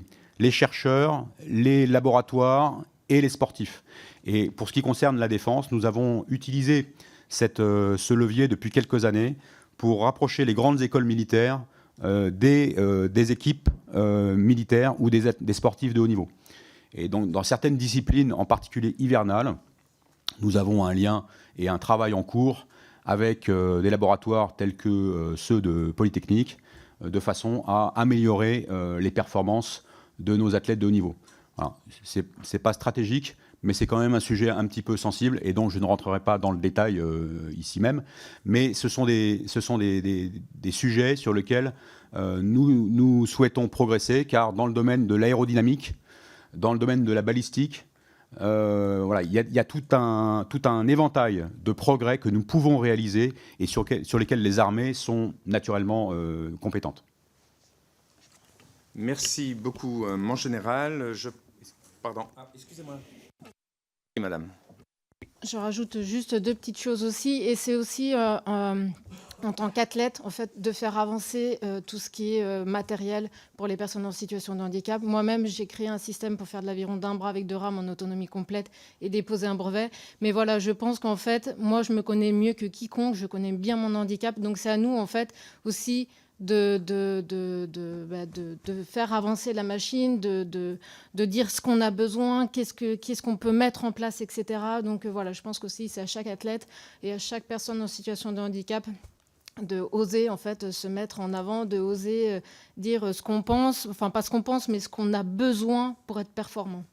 chercheurs, les laboratoires et les sportifs. Et pour ce qui concerne la défense, nous avons utilisé ce levier depuis quelques années pour rapprocher les grandes écoles militaires des équipes militaires ou des sportifs de haut niveau. Et donc, dans certaines disciplines, en particulier hivernales, nous avons un lien et un travail en cours avec des laboratoires tels que ceux de Polytechnique, de façon à améliorer les performances de nos athlètes de haut niveau. Voilà. C'est pas stratégique, mais c'est quand même un sujet un petit peu sensible et donc je ne rentrerai pas dans le détail ici même. Mais ce sont des sujets sur lesquels nous souhaitons progresser, car dans le domaine de l'aérodynamique, dans le domaine de la balistique, voilà, il y a tout un éventail de progrès que nous pouvons réaliser et sur lesquels les armées sont naturellement compétentes. Merci beaucoup, mon général. Pardon. Excusez-moi. Oui, madame. Je rajoute juste 2 petites choses aussi, et c'est aussi en tant qu'athlète, en fait, de faire avancer tout ce qui est matériel pour les personnes en situation de handicap. Moi-même, j'ai créé un système pour faire de l'aviron d'un bras avec 2 rames en autonomie complète et déposer un brevet. Mais voilà, je pense qu'en fait, moi, je me connais mieux que quiconque, je connais bien mon handicap, donc c'est à nous, en fait, aussi de faire avancer la machine, de dire ce qu'on a besoin, qu'est-ce qu'on peut mettre en place, etc. Donc voilà, je pense qu'aussi c'est à chaque athlète et à chaque personne en situation de handicap de oser en fait se mettre en avant, de oser dire ce qu'on pense, enfin pas ce qu'on pense, mais ce qu'on a besoin pour être performant.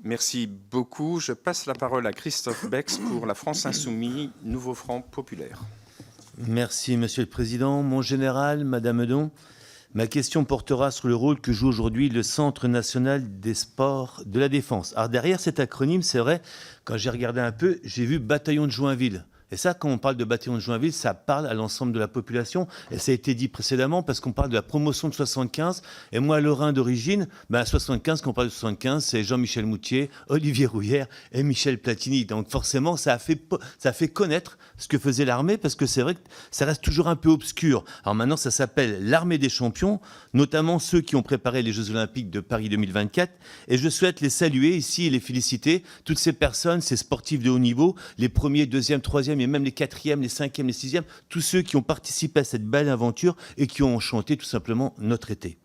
Merci beaucoup. Je passe la parole à Christophe Bex pour la France Insoumise, Nouveau Front Populaire. Merci, Monsieur le Président. Mon général, Madame Hedon, Ma question portera sur le rôle que joue aujourd'hui le Centre national des sports de la défense. Alors derrière cet acronyme, c'est vrai, quand j'ai regardé un peu, j'ai vu bataillon de Joinville. Et ça, quand on parle de bataillon de Joinville, ça parle à l'ensemble de la population. Et ça a été dit précédemment parce qu'on parle de la promotion de 75. Et moi, lorrain d'origine, 75, quand on parle de 75, c'est Jean-Michel Moutier, Olivier Rouillère et Michel Platini. Donc forcément, ça a fait connaître ce que faisait l'armée, parce que c'est vrai que ça reste toujours un peu obscur. Alors maintenant, ça s'appelle l'armée des champions, notamment ceux qui ont préparé les Jeux Olympiques de Paris 2024. Et je souhaite les saluer ici et les féliciter. Toutes ces personnes, ces sportifs de haut niveau, les premiers, deuxièmes, troisièmes, et même les quatrièmes, les cinquièmes, les sixièmes, tous ceux qui ont participé à cette belle aventure et qui ont enchanté tout simplement notre été.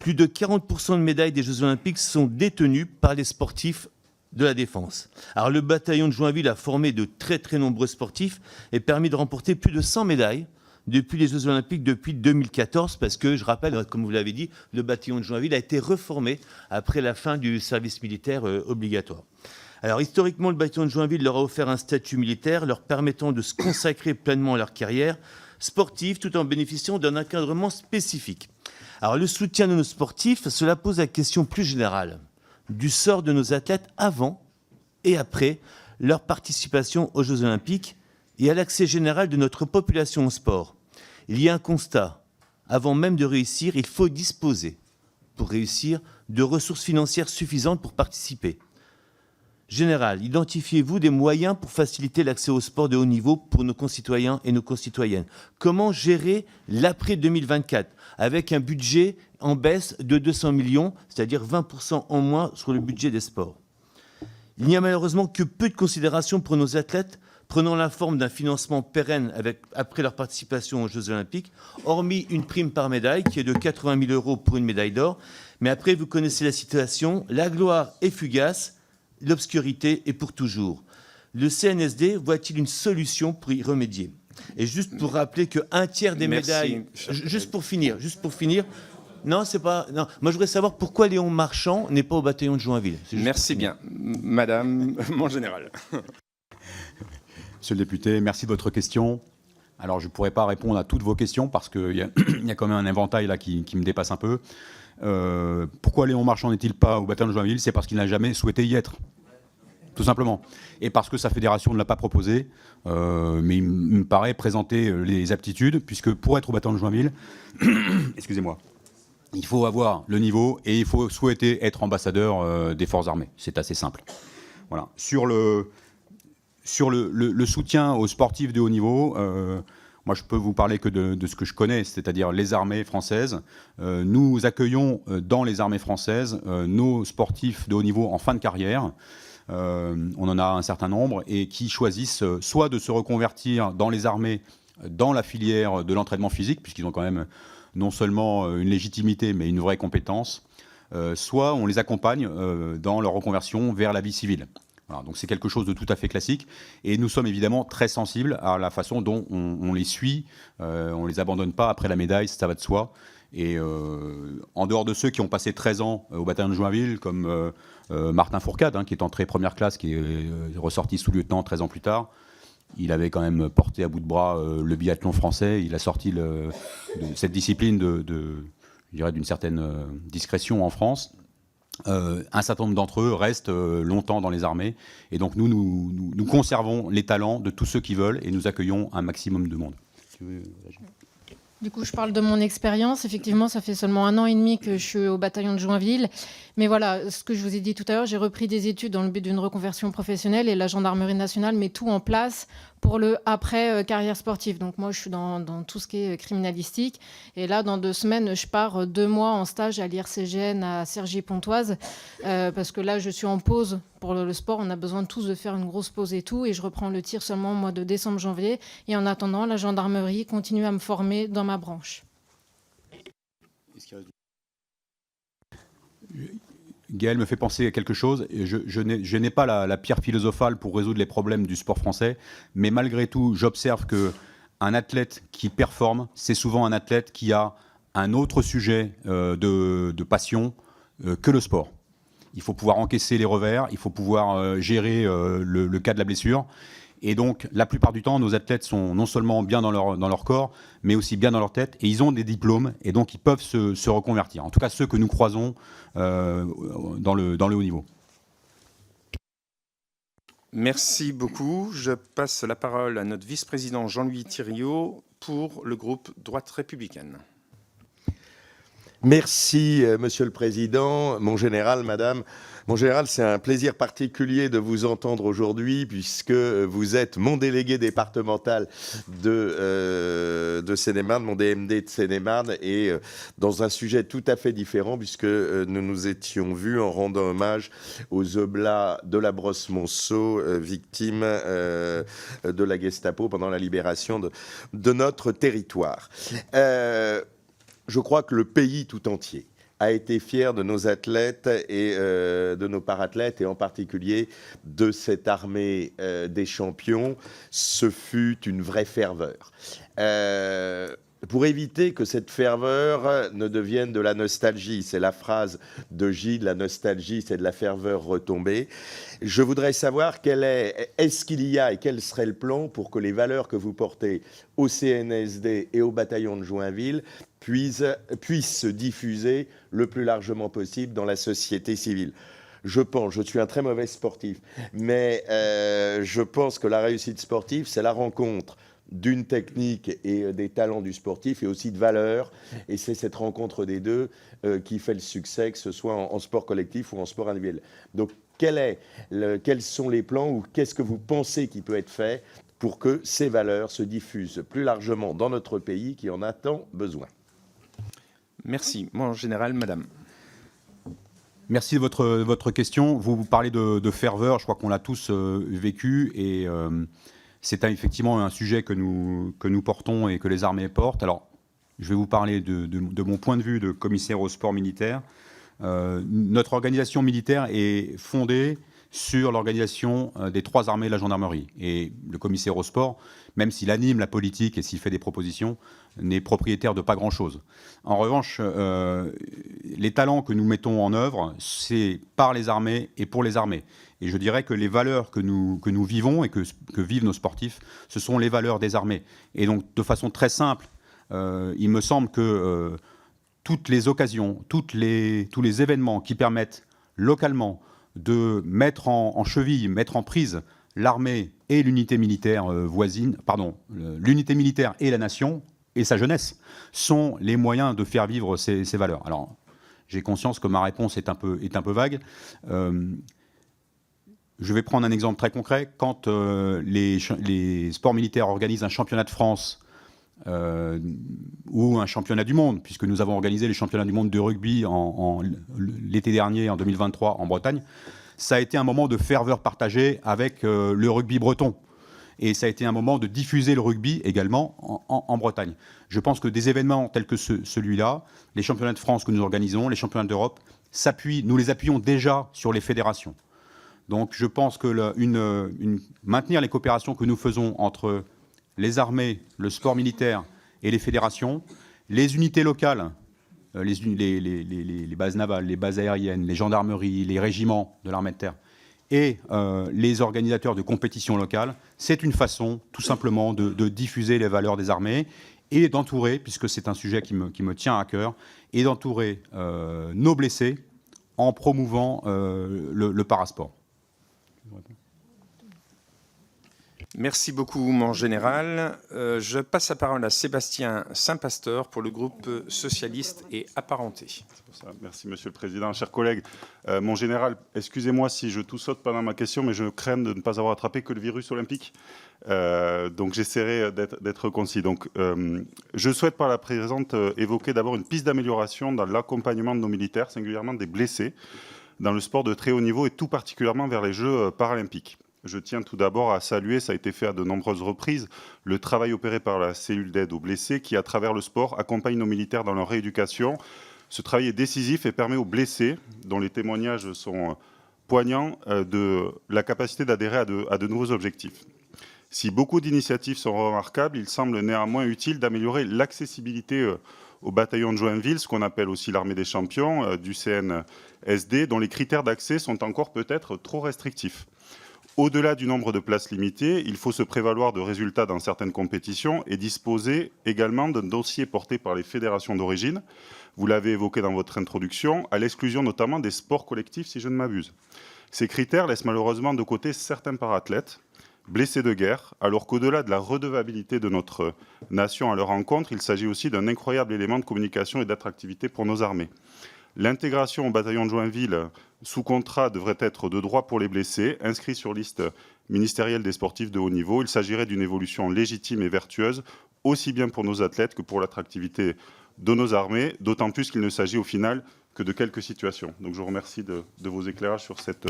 Plus de 40% de médailles des Jeux Olympiques sont détenues par les sportifs de la défense. Alors le bataillon de Joinville a formé de très très nombreux sportifs et permis de remporter plus de 100 médailles depuis les Jeux Olympiques depuis 2014, parce que, je rappelle, comme vous l'avez dit, le bataillon de Joinville a été reformé après la fin du service militaire obligatoire. Alors historiquement, le bataillon de Joinville leur a offert un statut militaire leur permettant de se consacrer pleinement à leur carrière sportive tout en bénéficiant d'un encadrement spécifique. Alors le soutien de nos sportifs, cela pose la question plus générale du sort de nos athlètes avant et après leur participation aux Jeux Olympiques et à l'accès général de notre population au sport. Il y a un constat. Avant même de réussir, il faut disposer, pour réussir, de ressources financières suffisantes pour participer. Général, identifiez-vous des moyens pour faciliter l'accès au sport de haut niveau pour nos concitoyens et nos concitoyennes? Comment gérer l'après 2024 avec un budget en baisse de 200 millions, c'est-à-dire 20% en moins sur le budget des sports? Il n'y a malheureusement que peu de considération pour nos athlètes prenant la forme d'un financement pérenne après leur participation aux Jeux Olympiques, hormis une prime par médaille qui est de 80 000 € pour une médaille d'or. Mais après, vous connaissez la situation, la gloire est fugace, l'obscurité est pour toujours. Le CNSD voit-il une solution pour y remédier? Et juste pour rappeler qu'un tiers des médailles... Juste pour finir. Non, c'est pas... Non. Moi, je voudrais savoir pourquoi Léon Marchand n'est pas au bataillon de Joinville. Merci bien. Madame, mon général. Monsieur le député, merci de votre question. Alors, je ne pourrais pas répondre à toutes vos questions parce qu'il y a quand même un éventail là qui me dépasse un peu. Pourquoi Léon Marchand n'est-il pas au bataillon de Joinville? C'est parce qu'il n'a jamais souhaité y être, tout simplement. Et parce que sa fédération ne l'a pas proposé, mais il me paraît présenter les aptitudes, puisque pour être au bataillon de Joinville, excusez-moi, il faut avoir le niveau et il faut souhaiter être ambassadeur des forces armées. C'est assez simple. Voilà. Sur le soutien aux sportifs de haut niveau, moi, je peux vous parler que de ce que je connais, c'est-à-dire les armées françaises. Nous accueillons dans les armées françaises nos sportifs de haut niveau en fin de carrière. On en a un certain nombre et qui choisissent soit de se reconvertir dans les armées, dans la filière de l'entraînement physique, puisqu'ils ont quand même non seulement une légitimité, mais une vraie compétence, soit on les accompagne dans leur reconversion vers la vie civile. Voilà, donc c'est quelque chose de tout à fait classique et nous sommes évidemment très sensibles à la façon dont on les suit, on ne les abandonne pas après la médaille, ça va de soi. Et en dehors de ceux qui ont passé 13 ans au bataillon de Joinville, comme Martin Fourcade, qui est entré première classe, qui est ressorti sous-lieutenant 13 ans plus tard, il avait quand même porté à bout de bras le biathlon français, il a sorti cette discipline je dirais d'une certaine discrétion en France. Un certain nombre d'entre eux restent longtemps dans les armées et donc nous conservons les talents de tous ceux qui veulent et nous accueillons un maximum de monde. Du coup, je parle de mon expérience. Effectivement, ça fait seulement 1 an et demi que je suis au bataillon de Joinville. Mais voilà, ce que je vous ai dit tout à l'heure, j'ai repris des études dans le but d'une reconversion professionnelle et la gendarmerie nationale met tout en place pour le après carrière sportive. Donc moi, je suis dans tout ce qui est criminalistique. Et là, dans 2 semaines, je pars 2 mois en stage à l'IRCGN à Cergy-Pontoise parce que là, je suis en pause pour le sport. On a besoin tous de faire une grosse pause et tout. Et je reprends le tir seulement au mois de décembre-janvier. Et en attendant, la gendarmerie continue à me former dans ma branche. Gaël me fait penser à quelque chose. Je n'ai pas la pierre philosophale pour résoudre les problèmes du sport français, mais malgré tout, j'observe qu'un athlète qui performe, c'est souvent un athlète qui a un autre sujet de passion que le sport. Il faut pouvoir encaisser les revers, il faut pouvoir gérer le cas de la blessure. Et donc, la plupart du temps, nos athlètes sont non seulement bien dans leur corps, mais aussi bien dans leur tête. Et ils ont des diplômes, et donc ils peuvent se reconvertir. En tout cas, ceux que nous croisons dans le haut niveau. Merci beaucoup. Je passe la parole à notre vice-président Jean-Louis Thiriot pour le groupe Droite républicaine. Merci, Monsieur le Président. Mon général, Madame. Mon général, c'est un plaisir particulier de vous entendre aujourd'hui puisque vous êtes mon délégué départemental de Seine-et-Marne, mon DMD de Seine-et-Marne, et dans un sujet tout à fait différent puisque nous nous étions vus en rendant hommage aux oblats de la Brosse-Monceau, victimes de la Gestapo pendant la libération de notre territoire. Je crois que le pays tout entier a été fier de nos athlètes et de nos parathlètes, et en particulier de cette armée des champions. Ce fut une vraie ferveur. Pour éviter que cette ferveur ne devienne de la nostalgie, c'est la phrase de Gilles, la nostalgie, c'est de la ferveur retombée. Je voudrais savoir est-ce qu'il y a et quel serait le plan pour que les valeurs que vous portez au CNSD et au bataillon de Joinville puissent se diffuser le plus largement possible dans la société civile. Je suis un très mauvais sportif, mais je pense que la réussite sportive, c'est la rencontre d'une technique et des talents du sportif et aussi de valeurs. Et c'est cette rencontre des deux qui fait le succès, que ce soit en sport collectif ou en sport individuel. Donc, quels sont les plans ou qu'est-ce que vous pensez qui peut être fait pour que ces valeurs se diffusent plus largement dans notre pays qui en a tant besoin? Merci. Mon général, Madame. Merci de votre question. Vous parlez de ferveur, je crois qu'on l'a tous vécu, et c'est effectivement un sujet que nous portons et que les armées portent. Alors, je vais vous parler de mon point de vue de commissaire au sport militaire. Notre organisation militaire est fondée sur l'organisation des 3 armées de la gendarmerie. Et le commissaire au sport, même s'il anime la politique et s'il fait des propositions, n'est propriétaire de pas grand-chose. En revanche, les talents que nous mettons en œuvre, c'est par les armées et pour les armées. Et je dirais que les valeurs que nous vivons et que vivent nos sportifs, ce sont les valeurs des armées. Et donc, de façon très simple, il me semble que toutes les occasions, tous les événements qui permettent localement de mettre en cheville, mettre en prise l'armée et l'unité militaire l'unité militaire et la nation et sa jeunesse sont les moyens de faire vivre ces valeurs. Alors, j'ai conscience que ma réponse est un peu vague. Je vais prendre un exemple très concret. Quand les sports militaires organisent un championnat de France ou un championnat du monde, puisque nous avons organisé les championnats du monde de rugby l'été dernier, en 2023, en Bretagne, ça a été un moment de ferveur partagée avec le rugby breton. Et ça a été un moment de diffuser le rugby également en Bretagne. Je pense que des événements tels que celui-là, les championnats de France que nous organisons, les championnats d'Europe, nous les appuyons déjà sur les fédérations. Donc je pense que maintenir les coopérations que nous faisons entre les armées, le sport militaire et les fédérations, les unités locales, les bases navales, les bases aériennes, les gendarmeries, les régiments de l'armée de terre et les organisateurs de compétitions locales, c'est une façon tout simplement de diffuser les valeurs des armées et d'entourer, puisque c'est un sujet qui me tient à cœur, et d'entourer nos blessés en promouvant le parasport. Merci beaucoup, mon général. Je passe la parole à Sébastien Saint-Pasteur pour le groupe socialiste et apparenté. Merci, Monsieur le Président. Chers collègues, mon général, excusez-moi si je tout saute pendant ma question, mais je crains de ne pas avoir attrapé que le virus olympique. Donc j'essaierai d'être concis. Donc, je souhaite par la présente évoquer d'abord une piste d'amélioration dans l'accompagnement de nos militaires, singulièrement des blessés, dans le sport de très haut niveau et tout particulièrement vers les Jeux paralympiques. Je tiens tout d'abord à saluer, ça a été fait à de nombreuses reprises, le travail opéré par la cellule d'aide aux blessés qui, à travers le sport, accompagne nos militaires dans leur rééducation. Ce travail est décisif et permet aux blessés, dont les témoignages sont poignants, de la capacité d'adhérer à de nouveaux objectifs. Si beaucoup d'initiatives sont remarquables, il semble néanmoins utile d'améliorer l'accessibilité au bataillon de Joinville, ce qu'on appelle aussi l'armée des champions du CNSD, dont les critères d'accès sont encore peut-être trop restrictifs. Au-delà du nombre de places limitées, il faut se prévaloir de résultats dans certaines compétitions et disposer également d'un dossier porté par les fédérations d'origine. Vous l'avez évoqué dans votre introduction, à l'exclusion notamment des sports collectifs, si je ne m'abuse. Ces critères laissent malheureusement de côté certains parathlètes blessés de guerre, alors qu'au-delà de la redevabilité de notre nation à leur encontre, il s'agit aussi d'un incroyable élément de communication et d'attractivité pour nos armées. L'intégration au bataillon de Joinville sous contrat devrait être de droit pour les blessés, inscrits sur liste ministérielle des sportifs de haut niveau. Il s'agirait d'une évolution légitime et vertueuse, aussi bien pour nos athlètes que pour l'attractivité de nos armées, d'autant plus qu'il ne s'agit au final que de quelques situations. Donc je vous remercie de vos éclairages sur cette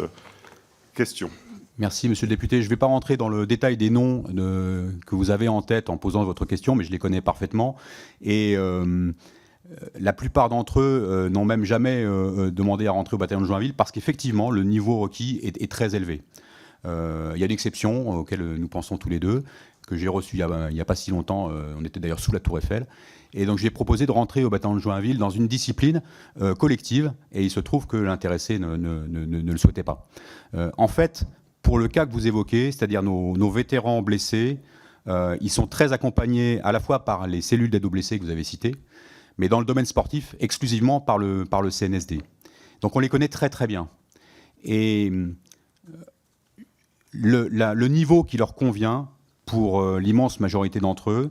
question. Merci, monsieur le député. Je ne vais pas rentrer dans le détail des noms que vous avez en tête en posant votre question, mais je les connais parfaitement. Et la plupart d'entre eux n'ont même jamais demandé à rentrer au bataillon de Joinville parce qu'effectivement, le niveau requis est très élevé. Il y a une exception auquel nous pensons tous les deux, que j'ai reçue il n'y a pas si longtemps. On était d'ailleurs sous la Tour Eiffel. Et donc j'ai proposé de rentrer au bataillon de Joinville dans une discipline collective, et il se trouve que l'intéressé ne le souhaitait pas. En fait, pour le cas que vous évoquez, c'est-à-dire nos vétérans blessés, ils sont très accompagnés à la fois par les cellules d'aide aux blessés que vous avez citées, mais dans le domaine sportif, exclusivement par le CNSD. Donc on les connaît très très bien. Et le niveau qui leur convient pour l'immense majorité d'entre eux,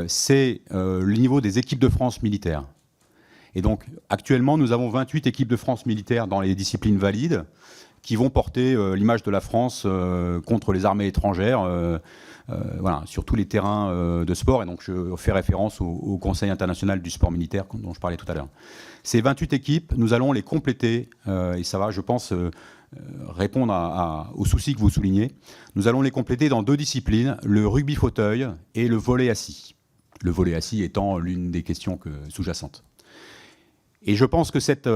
c'est le niveau des équipes de France militaires. Et donc actuellement, nous avons 28 équipes de France militaires dans les disciplines valides qui vont porter l'image de la France contre les armées étrangères, voilà, sur tous les terrains de sport. Et donc je fais référence au Conseil international du sport militaire dont je parlais tout à l'heure. Ces 28 équipes, nous allons les compléter, et ça va, je pense, répondre aux soucis que vous soulignez. Nous allons les compléter dans 2 disciplines, le rugby fauteuil et le volley assis. Le volley assis étant l'une des questions sous-jacentes. Et je pense que cette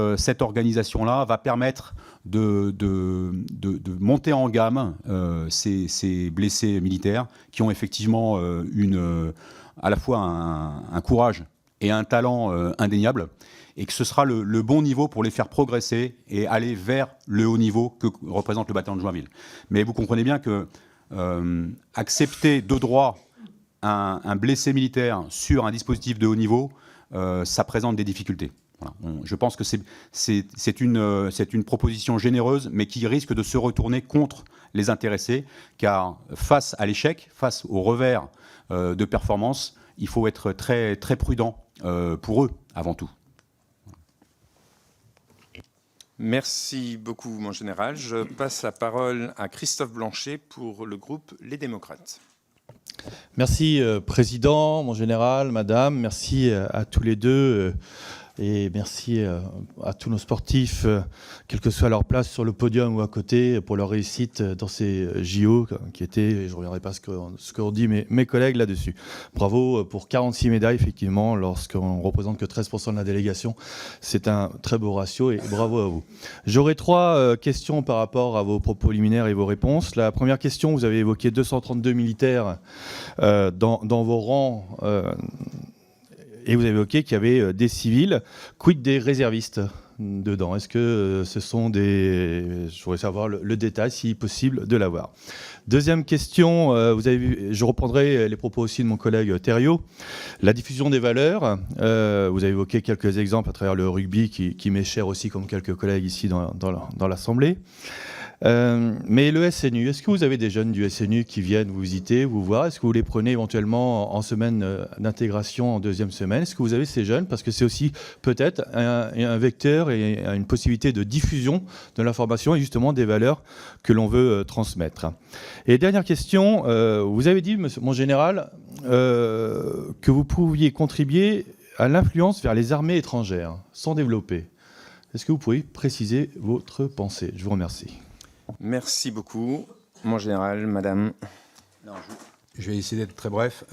organisation-là va permettre de monter en gamme ces blessés militaires qui ont effectivement à la fois un courage et un talent indéniable, et que ce sera le bon niveau pour les faire progresser et aller vers le haut niveau que représente le bataillon de Joinville. Mais vous comprenez bien que accepter de droit un blessé militaire sur un dispositif de haut niveau, ça présente des difficultés. Voilà. Je pense que c'est une proposition généreuse, mais qui risque de se retourner contre les intéressés, car face à l'échec, face au revers de performance, il faut être très, très prudent pour eux, avant tout. Merci beaucoup, mon général. Je passe la parole à Christophe Blanchet pour le groupe Les Démocrates. Merci, Président, mon général, Madame. Merci à tous les deux. Et merci à tous nos sportifs, quelle que soit leur place sur le podium ou à côté, pour leur réussite dans ces JO qui étaient, je ne reviendrai pas ce qu'ont dit mes collègues là-dessus. Bravo pour 46 médailles, effectivement, lorsqu'on ne représente que 13% de la délégation. C'est un très beau ratio et bravo à vous. J'aurai 3 questions par rapport à vos propos liminaires et vos réponses. La première question, vous avez évoqué 232 militaires dans vos rangs. Et vous avez évoqué qu'il y avait des civils. Quid des réservistes dedans? Est-ce que ce sont des... Je voudrais savoir le détail, si possible, de l'avoir. Deuxième question, je reprendrai les propos aussi de mon collègue Thériault. La diffusion des valeurs, vous avez évoqué quelques exemples à travers le rugby qui m'est cher aussi, comme quelques collègues ici dans l'Assemblée. Mais le SNU, est-ce que vous avez des jeunes du SNU qui viennent vous visiter, vous voir? Est-ce que vous les prenez éventuellement en semaine d'intégration, en 2e semaine? Est-ce que vous avez ces jeunes? Parce que c'est aussi peut-être un vecteur et une possibilité de diffusion de l'information et justement des valeurs que l'on veut transmettre. Et dernière question, vous avez dit, mon général, que vous pouviez contribuer à l'influence vers les armées étrangères, sans développer. Est-ce que vous pouvez préciser votre pensée? Je vous remercie. Merci beaucoup. Mon général, madame. Non, je vais essayer d'être très bref.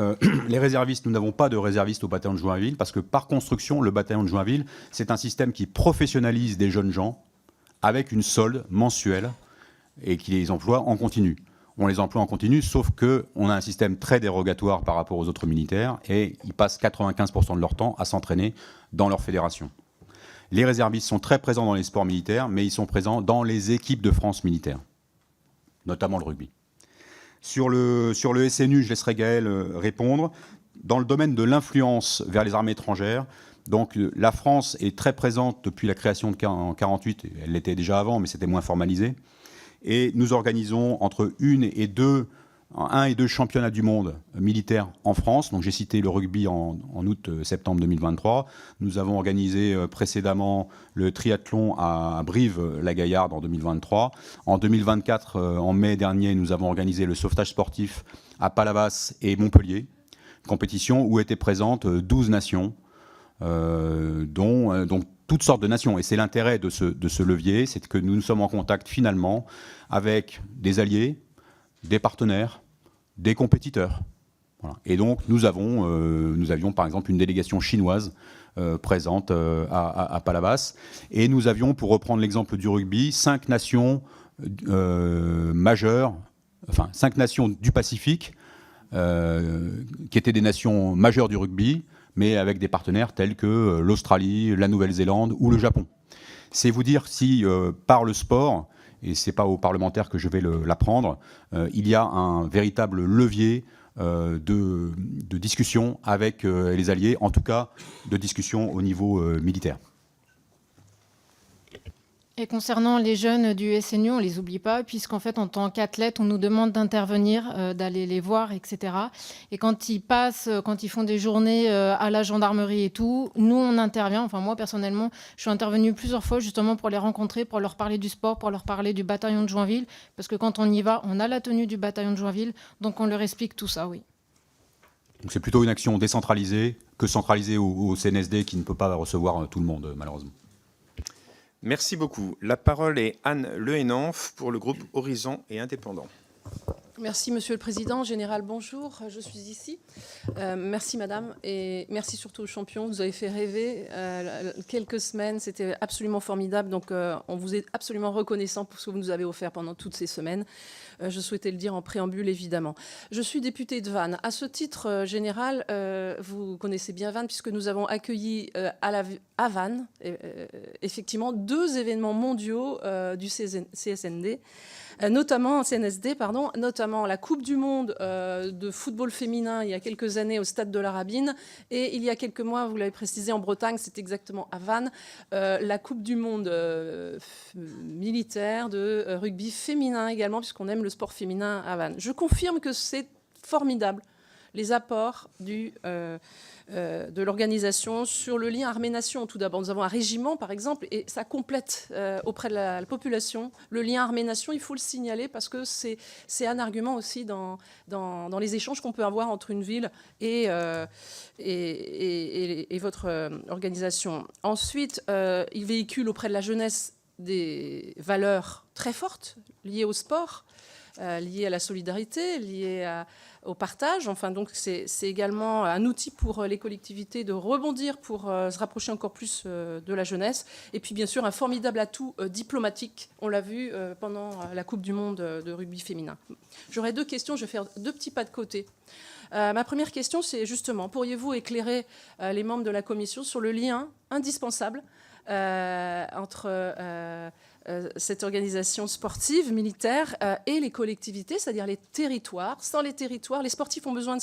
Les réservistes, nous n'avons pas de réservistes au bataillon de Joinville parce que par construction, le bataillon de Joinville, c'est un système qui professionnalise des jeunes gens avec une solde mensuelle et qui les emploie en continu. On les emploie en continu, sauf qu'on a un système très dérogatoire par rapport aux autres militaires et ils passent 95% de leur temps à s'entraîner dans leur fédération. Les réservistes sont très présents dans les sports militaires, mais ils sont présents dans les équipes de France militaires. notamment le rugby. Sur le SNU, je laisserai Gaël répondre. Dans le domaine de l'influence vers les armées étrangères, donc la France est très présente depuis la création de en 1948, elle l'était déjà avant, mais c'était moins formalisé. Et nous organisons entre 1 et 2 championnats du monde militaires en France. Donc j'ai cité le rugby en août-septembre 2023. Nous avons organisé précédemment le triathlon à Brive-la-Gaillarde en 2023. En 2024, en mai dernier, nous avons organisé le sauvetage sportif à Palavas et Montpellier, compétition où étaient présentes 12 nations, dont toutes sortes de nations. Et c'est l'intérêt de ce levier, c'est que nous sommes en contact finalement avec des alliés, des partenaires, des compétiteurs. Voilà. Et donc nous avions par exemple une délégation chinoise présente à Palavas. Et nous avions, pour reprendre l'exemple du rugby, 5 nations majeures, enfin 5 nations du Pacifique, qui étaient des nations majeures du rugby, mais avec des partenaires tels que l'Australie, la Nouvelle-Zélande ou le Japon. C'est vous dire si par le sport, et ce n'est pas aux parlementaires que je vais l'apprendre, il y a un véritable levier de discussion avec les alliés, en tout cas de discussion au niveau militaire. Et concernant les jeunes du SNU, on ne les oublie pas, puisqu'en fait, en tant qu'athlète, on nous demande d'intervenir, d'aller les voir, etc. Et quand ils passent, quand ils font des journées à la gendarmerie et tout, nous, on intervient. Enfin, moi, personnellement, je suis intervenue plusieurs fois justement pour les rencontrer, pour leur parler du sport, pour leur parler du bataillon de Joinville. Parce que quand on y va, on a la tenue du bataillon de Joinville, donc on leur explique tout ça, oui. Donc c'est plutôt une action décentralisée que centralisée au CNSD qui ne peut pas recevoir tout le monde, malheureusement. Merci beaucoup. La parole est Anne Lehenanff pour le groupe Horizon et Indépendants. Merci Monsieur le Président. Général, bonjour, je suis ici. Merci Madame et merci surtout aux champions. Vous avez fait rêver quelques semaines, c'était absolument formidable. Donc on vous est absolument reconnaissant pour ce que vous nous avez offert pendant toutes ces semaines. Je souhaitais le dire en préambule évidemment. Je suis députée de Vannes. À ce titre, Général, vous connaissez bien Vannes puisque nous avons accueilli à Vannes effectivement 2 événements mondiaux du CSND. CNSD, notamment la Coupe du Monde de football féminin il y a quelques années au Stade de la Rabine et il y a quelques mois, vous l'avez précisé, en Bretagne, c'est exactement à Vannes, la Coupe du Monde militaire de rugby féminin également, puisqu'on aime le sport féminin à Vannes. Je confirme que c'est formidable, les apports de l'organisation sur le lien armée-nation. Tout d'abord, nous avons un régiment, par exemple, et ça complète auprès de la population le lien armée-nation. Il faut le signaler parce que c'est un argument aussi dans les échanges qu'on peut avoir entre une ville et votre organisation. Ensuite, il véhicule auprès de la jeunesse des valeurs très fortes liées au sport, liées à la solidarité, liées au partage. Enfin, donc, c'est également un outil pour les collectivités de rebondir pour se rapprocher encore plus de la jeunesse. Et puis, bien sûr, un formidable atout diplomatique. On l'a vu pendant la Coupe du Monde de rugby féminin. J'aurais 2 questions. Je vais faire 2 petits pas de côté. Ma première question, c'est justement, pourriez-vous éclairer les membres de la commission sur le lien indispensable entre cette organisation sportive, militaire, et les collectivités, c'est-à-dire les territoires. Sans les territoires, les sportifs ont besoin de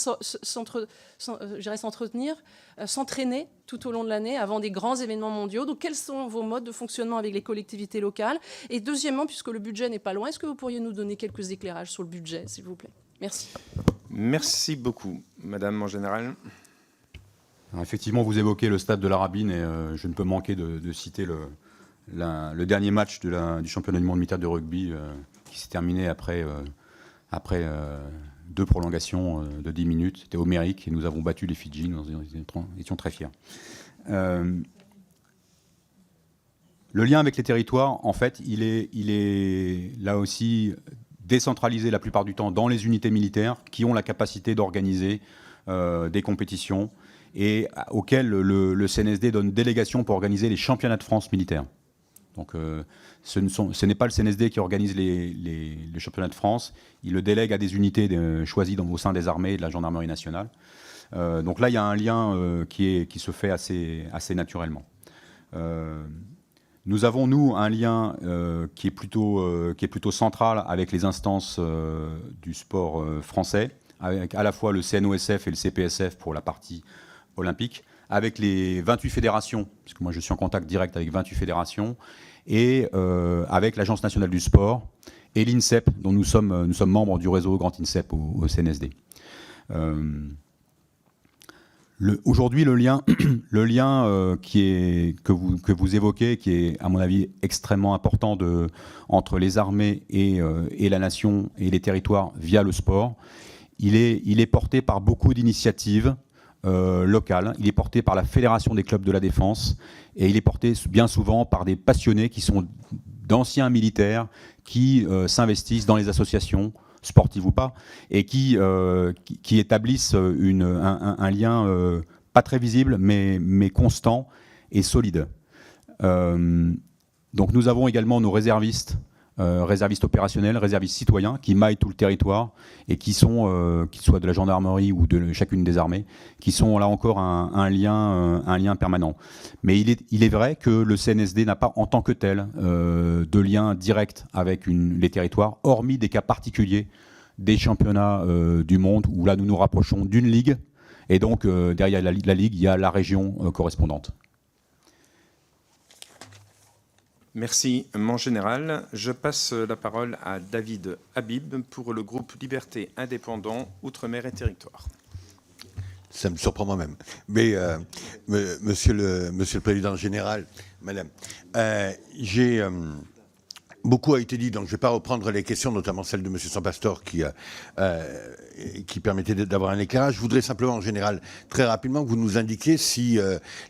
s'entretenir, s'entraîner tout au long de l'année avant des grands événements mondiaux. Donc, quels sont vos modes de fonctionnement avec les collectivités locales? Et deuxièmement, puisque le budget n'est pas loin, est-ce que vous pourriez nous donner quelques éclairages sur le budget, s'il vous plaît? Merci. Merci beaucoup, Madame en général. Alors, effectivement, vous évoquez le Stade de la Rabine et je ne peux manquer de citer le dernier match du championnat du monde militaire de rugby qui s'est terminé après 2 prolongations de 10 minutes. C'était homérique et nous avons battu les Fidji. Nous étions très fiers. Le lien avec les territoires, en fait, il est là aussi décentralisé la plupart du temps dans les unités militaires qui ont la capacité d'organiser des compétitions et auxquelles le CNSD donne délégation pour organiser les championnats de France militaires. Donc ce n'est pas le CNSD qui organise les championnats de France, il le délègue à des unités choisies au sein des armées et de la gendarmerie nationale. Donc là, il y a un lien qui se fait assez naturellement. Nous avons, nous, un lien qui est plutôt central avec les instances du sport français, avec à la fois le CNOSF et le CPSF pour la partie olympique, avec les 28 fédérations, parce que moi je suis en contact direct avec 28 fédérations, et avec l'Agence nationale du sport et l'INSEP, dont nous sommes membres du réseau Grand INSEP au CNSD. Aujourd'hui, le lien que vous évoquez, qui est à mon avis extrêmement important entre les armées et la nation et les territoires via le sport, il est porté par beaucoup d'initiatives locales. Il est porté par la Fédération des clubs de la défense et il est porté bien souvent par des passionnés qui sont d'anciens militaires qui s'investissent dans les associations, sportives ou pas, et qui établissent un lien pas très visible, mais constant et solide. Donc nous avons également nos réservistes opérationnels, réservistes citoyens, qui maillent tout le territoire et qui sont, qu'ils soient de la gendarmerie ou de chacune des armées, qui sont là encore un lien permanent. Mais il est vrai que le CNSD n'a pas en tant que tel de lien direct avec les territoires, hormis des cas particuliers des championnats du monde, où là nous nous rapprochons d'une ligue, et donc derrière la ligue, il y a la région correspondante. Merci, mon général. Je passe la parole à David Habib pour le groupe Liberté Indépendants, Outre-mer et Territoire. Ça me surprend moi-même. Mais monsieur le Président général, Madame, beaucoup a été dit, donc je ne vais pas reprendre les questions, notamment celle de M. Sampastor qui permettait d'avoir un éclairage. Je voudrais simplement, en général, très rapidement, que vous nous indiquiez si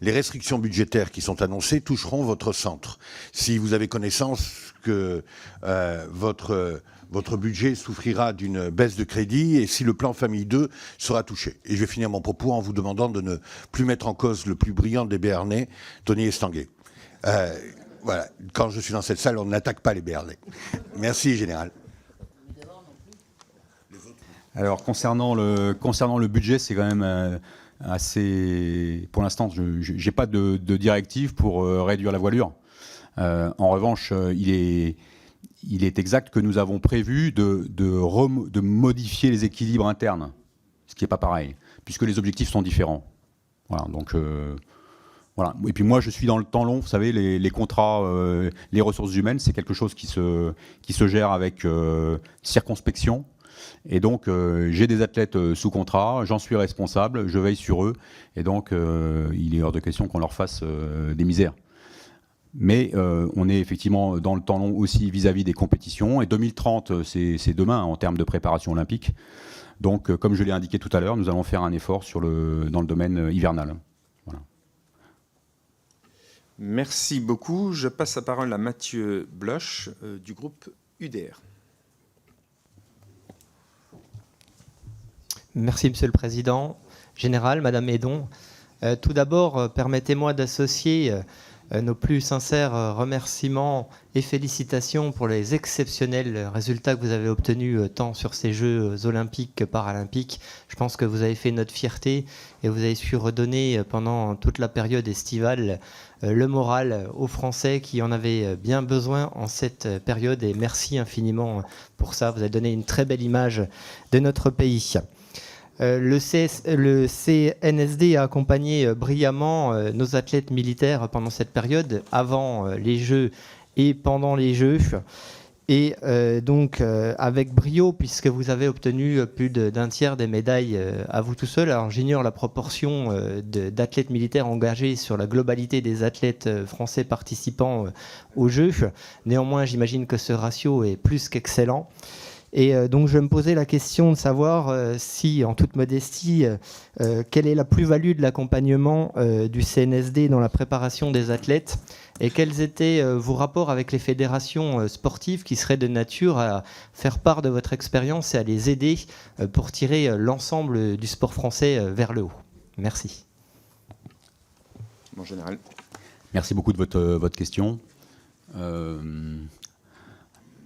les restrictions budgétaires qui sont annoncées toucheront votre centre. Si vous avez connaissance que votre budget souffrira d'une baisse de crédit et si le plan Famille 2 sera touché. Et je vais finir mon propos en vous demandant de ne plus mettre en cause le plus brillant des Béarnais, Tony Estanguet. Voilà, quand je suis dans cette salle, on n'attaque pas les Béarnais. Merci, Général. Alors, concernant le budget, c'est quand même assez... Pour l'instant, je n'ai pas de directive pour réduire la voilure. En revanche, il est exact que nous avons prévu de modifier les équilibres internes, ce qui n'est pas pareil, puisque les objectifs sont différents. Voilà, donc... Voilà. Et puis moi, je suis dans le temps long. Vous savez, les contrats, les ressources humaines, c'est quelque chose qui se gère avec circonspection. Et donc, j'ai des athlètes sous contrat, j'en suis responsable, je veille sur eux. Et donc, il est hors de question qu'on leur fasse des misères. Mais on est effectivement dans le temps long aussi vis-à-vis des compétitions. Et 2030, c'est demain en termes de préparation olympique. Donc, comme je l'ai indiqué tout à l'heure, nous allons faire un effort dans le domaine hivernal. Merci beaucoup. Je passe la parole à Mathieu Bloch du groupe UDR. Merci, Monsieur le Président. Général, Madame Hédon, tout d'abord, permettez-moi d'associer nos plus sincères remerciements et félicitations pour les exceptionnels résultats que vous avez obtenus tant sur ces Jeux olympiques que paralympiques. Je pense que vous avez fait notre fierté et vous avez su redonner pendant toute la période estivale le moral aux Français qui en avaient bien besoin en cette période. Et merci infiniment pour ça. Vous avez donné une très belle image de notre pays. Le CNSD a accompagné brillamment nos athlètes militaires pendant cette période, avant les Jeux et pendant les Jeux. Et donc avec brio, puisque vous avez obtenu plus d'un tiers des médailles à vous tout seul. Alors j'ignore la proportion d'athlètes militaires engagés sur la globalité des athlètes français participant aux Jeux. Néanmoins, j'imagine que ce ratio est plus qu'excellent. Et donc je me posais la question de savoir si, en toute modestie, quelle est la plus-value de l'accompagnement du CNSD dans la préparation des athlètes et quels étaient vos rapports avec les fédérations sportives qui seraient de nature à faire part de votre expérience et à les aider pour tirer l'ensemble du sport français vers le haut. Merci. Mon général. Merci beaucoup de votre question.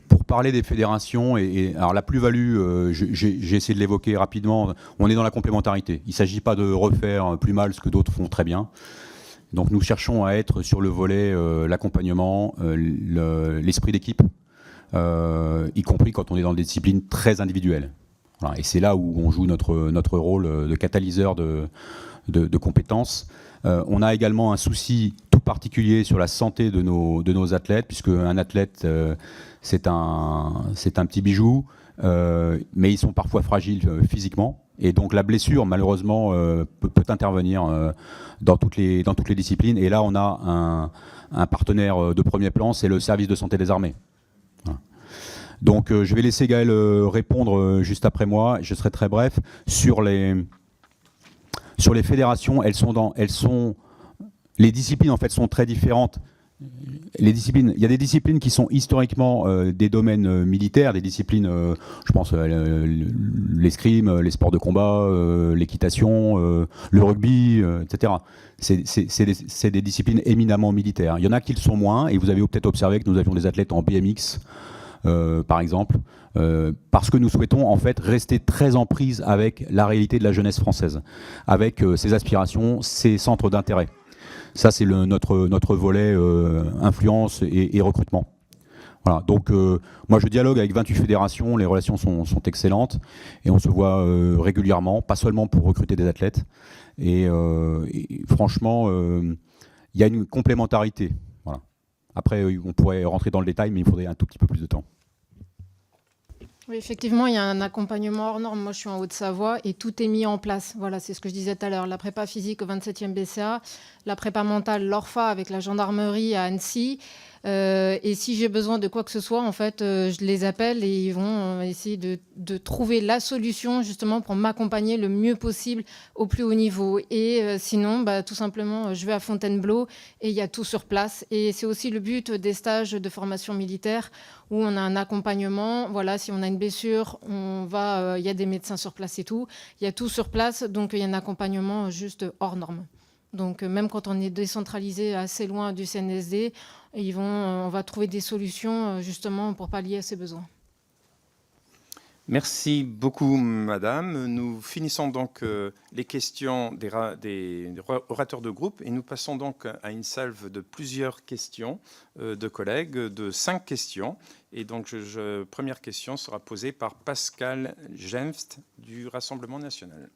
Pour parler des fédérations, alors la plus-value, j'ai essayé de l'évoquer rapidement, on est dans la complémentarité. Il ne s'agit pas de refaire plus mal ce que d'autres font très bien. Donc nous cherchons à être sur le volet l'accompagnement, l'esprit d'équipe, y compris quand on est dans des disciplines très individuelles. Voilà. Et c'est là où on joue notre rôle de catalyseur de compétences. On a également un souci tout particulier sur la santé de nos athlètes, puisque un athlète, c'est un petit bijou, mais ils sont parfois fragiles physiquement. Et donc la blessure, malheureusement, peut intervenir dans toutes les disciplines. Et là, on a un partenaire de premier plan, c'est le service de santé des armées. Voilà. Donc je vais laisser Gaël répondre juste après moi. Je serai très bref. Sur les fédérations, les disciplines en fait sont très différentes. Il y a des disciplines qui sont historiquement des domaines militaires, des disciplines, je pense l'escrime, les sports de combat, l'équitation, le rugby, etc. C'est des disciplines éminemment militaires. Il y en a qui le sont moins, et vous avez peut-être observé que nous avions des athlètes en BMX, par exemple, parce que nous souhaitons en fait rester très en prise avec la réalité de la jeunesse française, avec ses aspirations, ses centres d'intérêt. Ça, c'est notre volet influence et recrutement. Voilà. Donc, moi, je dialogue avec 28 fédérations, les relations sont excellentes, et on se voit régulièrement, pas seulement pour recruter des athlètes. Et franchement, il y a une complémentarité. Voilà. Après, on pourrait rentrer dans le détail, mais il faudrait un tout petit peu plus de temps. Oui, effectivement, il y a un accompagnement hors norme. Moi, je suis en Haute-Savoie et tout est mis en place. Voilà, c'est ce que je disais tout à l'heure. La prépa physique au 27e BCA, la prépa mentale, l'ORFA avec la gendarmerie à Annecy. Et si j'ai besoin de quoi que ce soit, en fait, je les appelle et ils vont essayer de trouver la solution justement pour m'accompagner le mieux possible au plus haut niveau. Et sinon, tout simplement, je vais à Fontainebleau et il y a tout sur place. Et c'est aussi le but des stages de formation militaire où on a un accompagnement. Voilà, si on a une blessure, il y a des médecins sur place et tout. Il y a tout sur place, donc il y a un accompagnement juste hors norme. Donc même quand on est décentralisé assez loin du CNSD, on va trouver des solutions justement pour pallier à ces besoins. Merci beaucoup, madame. Nous finissons donc les questions des orateurs de groupe et nous passons donc à une salve de plusieurs questions de collègues, de 5 questions. Et donc, première question sera posée par Pascal Gemst du Rassemblement national.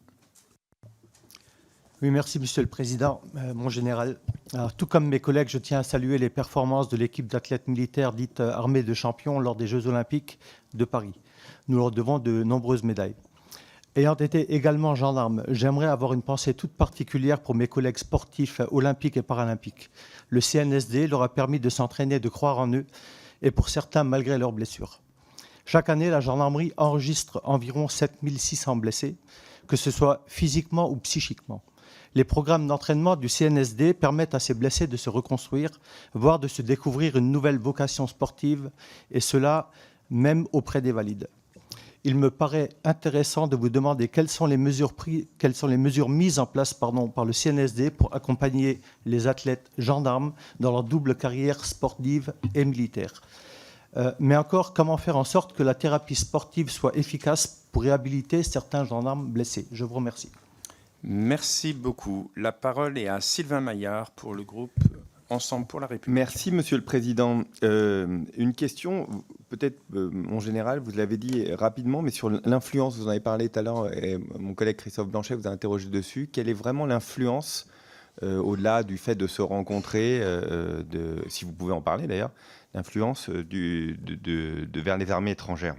Oui, merci, Monsieur le Président. Mon général, alors, tout comme mes collègues, je tiens à saluer les performances de l'équipe d'athlètes militaires dite Armée de champions lors des Jeux olympiques de Paris. Nous leur devons de nombreuses médailles. Ayant été également gendarme, j'aimerais avoir une pensée toute particulière pour mes collègues sportifs olympiques et paralympiques. Le CNSD leur a permis de s'entraîner, de croire en eux, et pour certains, malgré leurs blessures. Chaque année, la gendarmerie enregistre environ 7600 blessés, que ce soit physiquement ou psychiquement. Les programmes d'entraînement du CNSD permettent à ces blessés de se reconstruire, voire de se découvrir une nouvelle vocation sportive, et cela même auprès des valides. Il me paraît intéressant de vous demander quelles sont les mesures mises en place par le CNSD pour accompagner les athlètes gendarmes dans leur double carrière sportive et militaire. Mais encore, comment faire en sorte que la thérapie sportive soit efficace pour réhabiliter certains gendarmes blessés? Je vous remercie. Merci beaucoup. La parole est à Sylvain Maillard pour le groupe Ensemble pour la République. Merci, Monsieur le Président. Une question, peut-être, mon général, vous l'avez dit rapidement, mais sur l'influence, vous en avez parlé tout à l'heure, et mon collègue Christophe Blanchet vous a interrogé dessus. Quelle est vraiment l'influence, au-delà du fait de se rencontrer, si vous pouvez en parler d'ailleurs, l'influence vers les armées étrangères?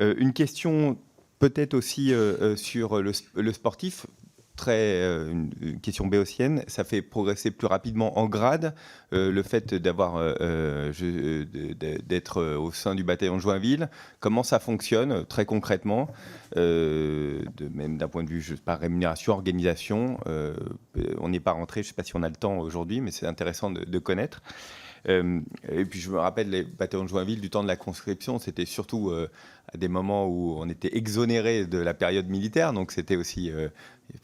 Une question peut-être aussi sur le sportif. Une question béotienne, ça fait progresser plus rapidement en grade le fait d'être au sein du bataillon de Joinville. Comment ça fonctionne très concrètement, même d'un point de vue par rémunération, organisation. On n'est pas rentré, je ne sais pas si on a le temps aujourd'hui, mais c'est intéressant de connaître. Et puis je me rappelle les bataillons de Joinville du temps de la conscription, c'était surtout à des moments où on était exonéré de la période militaire, donc c'était aussi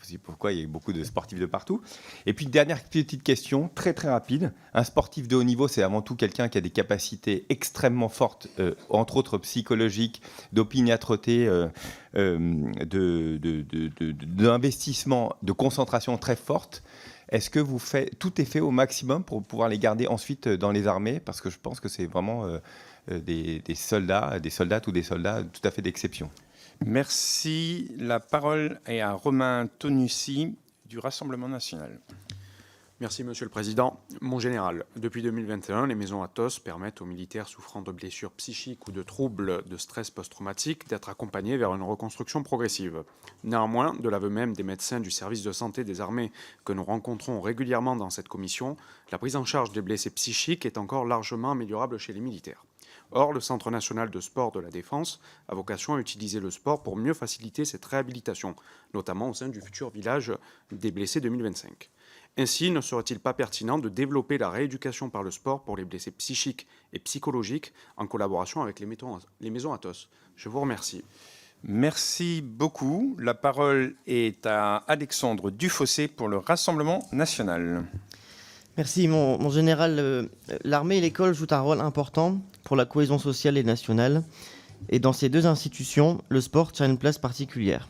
C'est pourquoi il y a beaucoup de sportifs de partout. Et puis, dernière petite question, très très rapide. Un sportif de haut niveau, c'est avant tout quelqu'un qui a des capacités extrêmement fortes, entre autres psychologiques, d'opiniâtreté, d'investissement, de concentration très forte. Est-ce que tout est fait au maximum pour pouvoir les garder ensuite dans les armées? Parce que je pense que c'est vraiment des soldats ou des soldats tout à fait d'exception. Merci. La parole est à Romain Tonussi du Rassemblement national. Merci Monsieur le Président. Mon général, depuis 2021, les maisons Athos permettent aux militaires souffrant de blessures psychiques ou de troubles de stress post-traumatique d'être accompagnés vers une reconstruction progressive. Néanmoins, de l'aveu même des médecins du service de santé des armées que nous rencontrons régulièrement dans cette commission, la prise en charge des blessés psychiques est encore largement améliorable chez les militaires. Or, le Centre national de sport de la Défense a vocation à utiliser le sport pour mieux faciliter cette réhabilitation, notamment au sein du futur village des blessés 2025. Ainsi, ne serait-il pas pertinent de développer la rééducation par le sport pour les blessés psychiques et psychologiques en collaboration avec les maisons Athos? Je vous remercie. Merci beaucoup. La parole est à Alexandre Dufossé pour le Rassemblement national. Merci, mon général. L'armée et l'école jouent un rôle important pour la cohésion sociale et nationale. Et dans ces deux institutions, le sport tient une place particulière.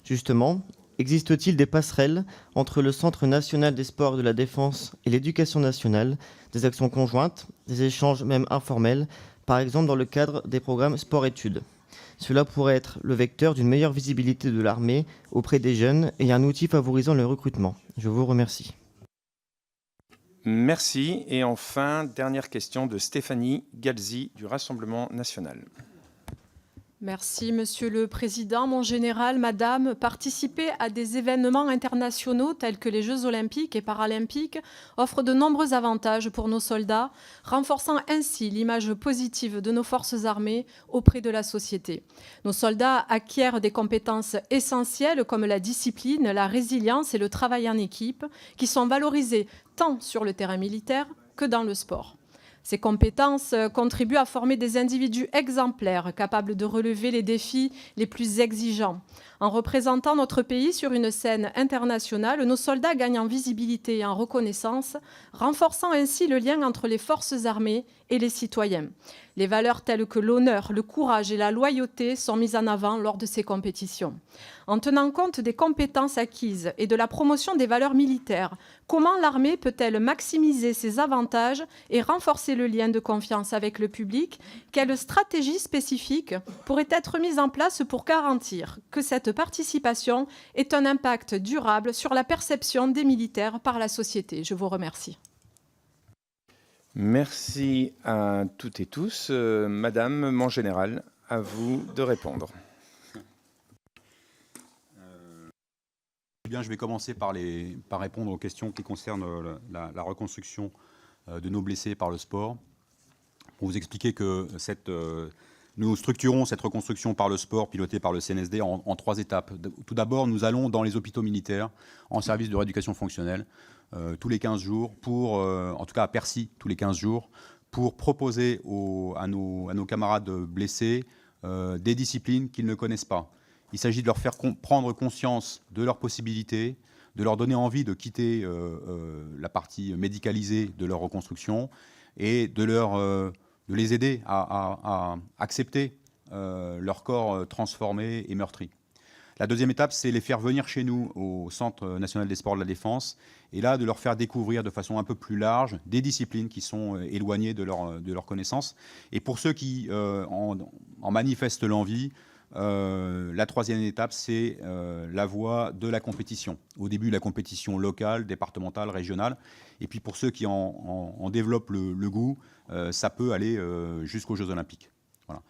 Justement, existe-t-il des passerelles entre le Centre national des sports de la Défense et l'Éducation nationale, des actions conjointes, des échanges même informels, par exemple dans le cadre des programmes sport-études? Cela pourrait être le vecteur d'une meilleure visibilité de l'armée auprès des jeunes et un outil favorisant le recrutement. Je vous remercie. Merci. Et enfin, dernière question de Stéphanie Galzi du Rassemblement national. Merci, Monsieur le Président. Mon général, Madame, participer à des événements internationaux tels que les Jeux olympiques et paralympiques offre de nombreux avantages pour nos soldats, renforçant ainsi l'image positive de nos forces armées auprès de la société. Nos soldats acquièrent des compétences essentielles comme la discipline, la résilience et le travail en équipe, qui sont valorisées tant sur le terrain militaire que dans le sport. Ces compétences contribuent à former des individus exemplaires, capables de relever les défis les plus exigeants. En représentant notre pays sur une scène internationale, nos soldats gagnent en visibilité et en reconnaissance, renforçant ainsi le lien entre les forces armées et les citoyens. Les valeurs telles que l'honneur, le courage et la loyauté sont mises en avant lors de ces compétitions. En tenant compte des compétences acquises et de la promotion des valeurs militaires, comment l'armée peut-elle maximiser ses avantages et renforcer le lien de confiance avec le public? Quelle stratégie spécifique pourrait être mise en place pour garantir que cette participation ait un impact durable sur la perception des militaires par la société? Je vous remercie. Merci à toutes et tous. Madame, mon général, à vous de répondre. Eh bien, je vais commencer par répondre aux questions qui concernent la reconstruction de nos blessés par le sport. Pour vous expliquer que nous structurons cette reconstruction par le sport pilotée par le CNSD en 3 étapes. Tout d'abord, nous allons dans les hôpitaux militaires en service de rééducation fonctionnelle tous les 15 jours, en tout cas à Percy tous les 15 jours, pour proposer à nos camarades blessés des disciplines qu'ils ne connaissent pas. Il s'agit de leur faire prendre conscience de leurs possibilités, de leur donner envie de quitter la partie médicalisée de leur reconstruction et de les aider à accepter leur corps transformé et meurtri. La deuxième étape, c'est les faire venir chez nous au Centre national des sports de la Défense et là, de leur faire découvrir de façon un peu plus large des disciplines qui sont éloignées de leur connaissance. Et pour ceux qui en manifestent l'envie, la troisième étape, c'est la voie de la compétition. Au début, la compétition locale, départementale, régionale. Et puis pour ceux qui en développent le goût, ça peut aller jusqu'aux Jeux olympiques. Voilà.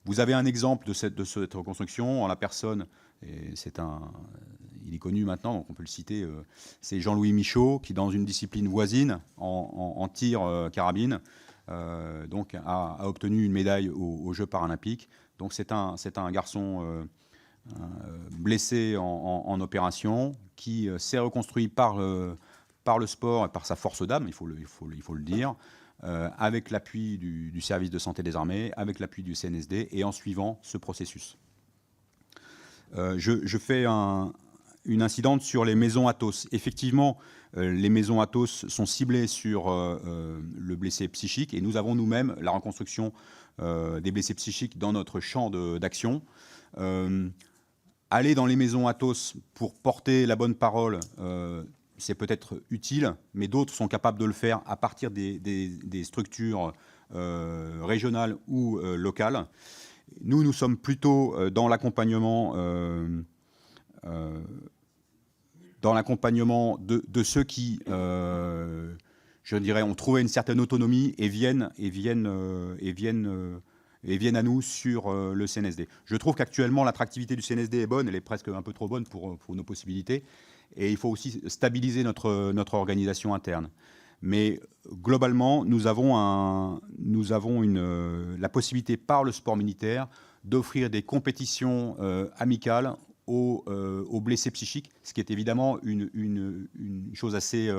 Vous avez un exemple de cette reconstruction en la personne, et il est connu maintenant, donc on peut le citer, c'est Jean-Louis Michaud, qui dans une discipline voisine, en tir carabine, donc a obtenu une médaille aux Jeux paralympiques. Donc c'est un garçon blessé en opération qui s'est reconstruit par le sport et par sa force d'âme, il faut le dire, avec l'appui du service de santé des armées, avec l'appui du CNSD et en suivant ce processus. Je fais une incidente sur les maisons Athos. Effectivement, les maisons Athos sont ciblées sur le blessé psychique et nous avons nous-mêmes la reconstruction des blessés psychiques dans notre champ d'action. Aller dans les maisons Athos pour porter la bonne parole, c'est peut-être utile, mais d'autres sont capables de le faire à partir des structures régionales ou locales. Nous sommes plutôt dans l'accompagnement de ceux qui, je dirais, ont trouvé une certaine autonomie et viennent à nous sur le CNSD. Je trouve qu'actuellement, l'attractivité du CNSD est bonne, elle est presque un peu trop bonne pour nos possibilités, et il faut aussi stabiliser notre organisation interne. Mais globalement, nous avons la possibilité par le sport militaire d'offrir des compétitions amicales aux blessés psychiques, ce qui est évidemment une chose assez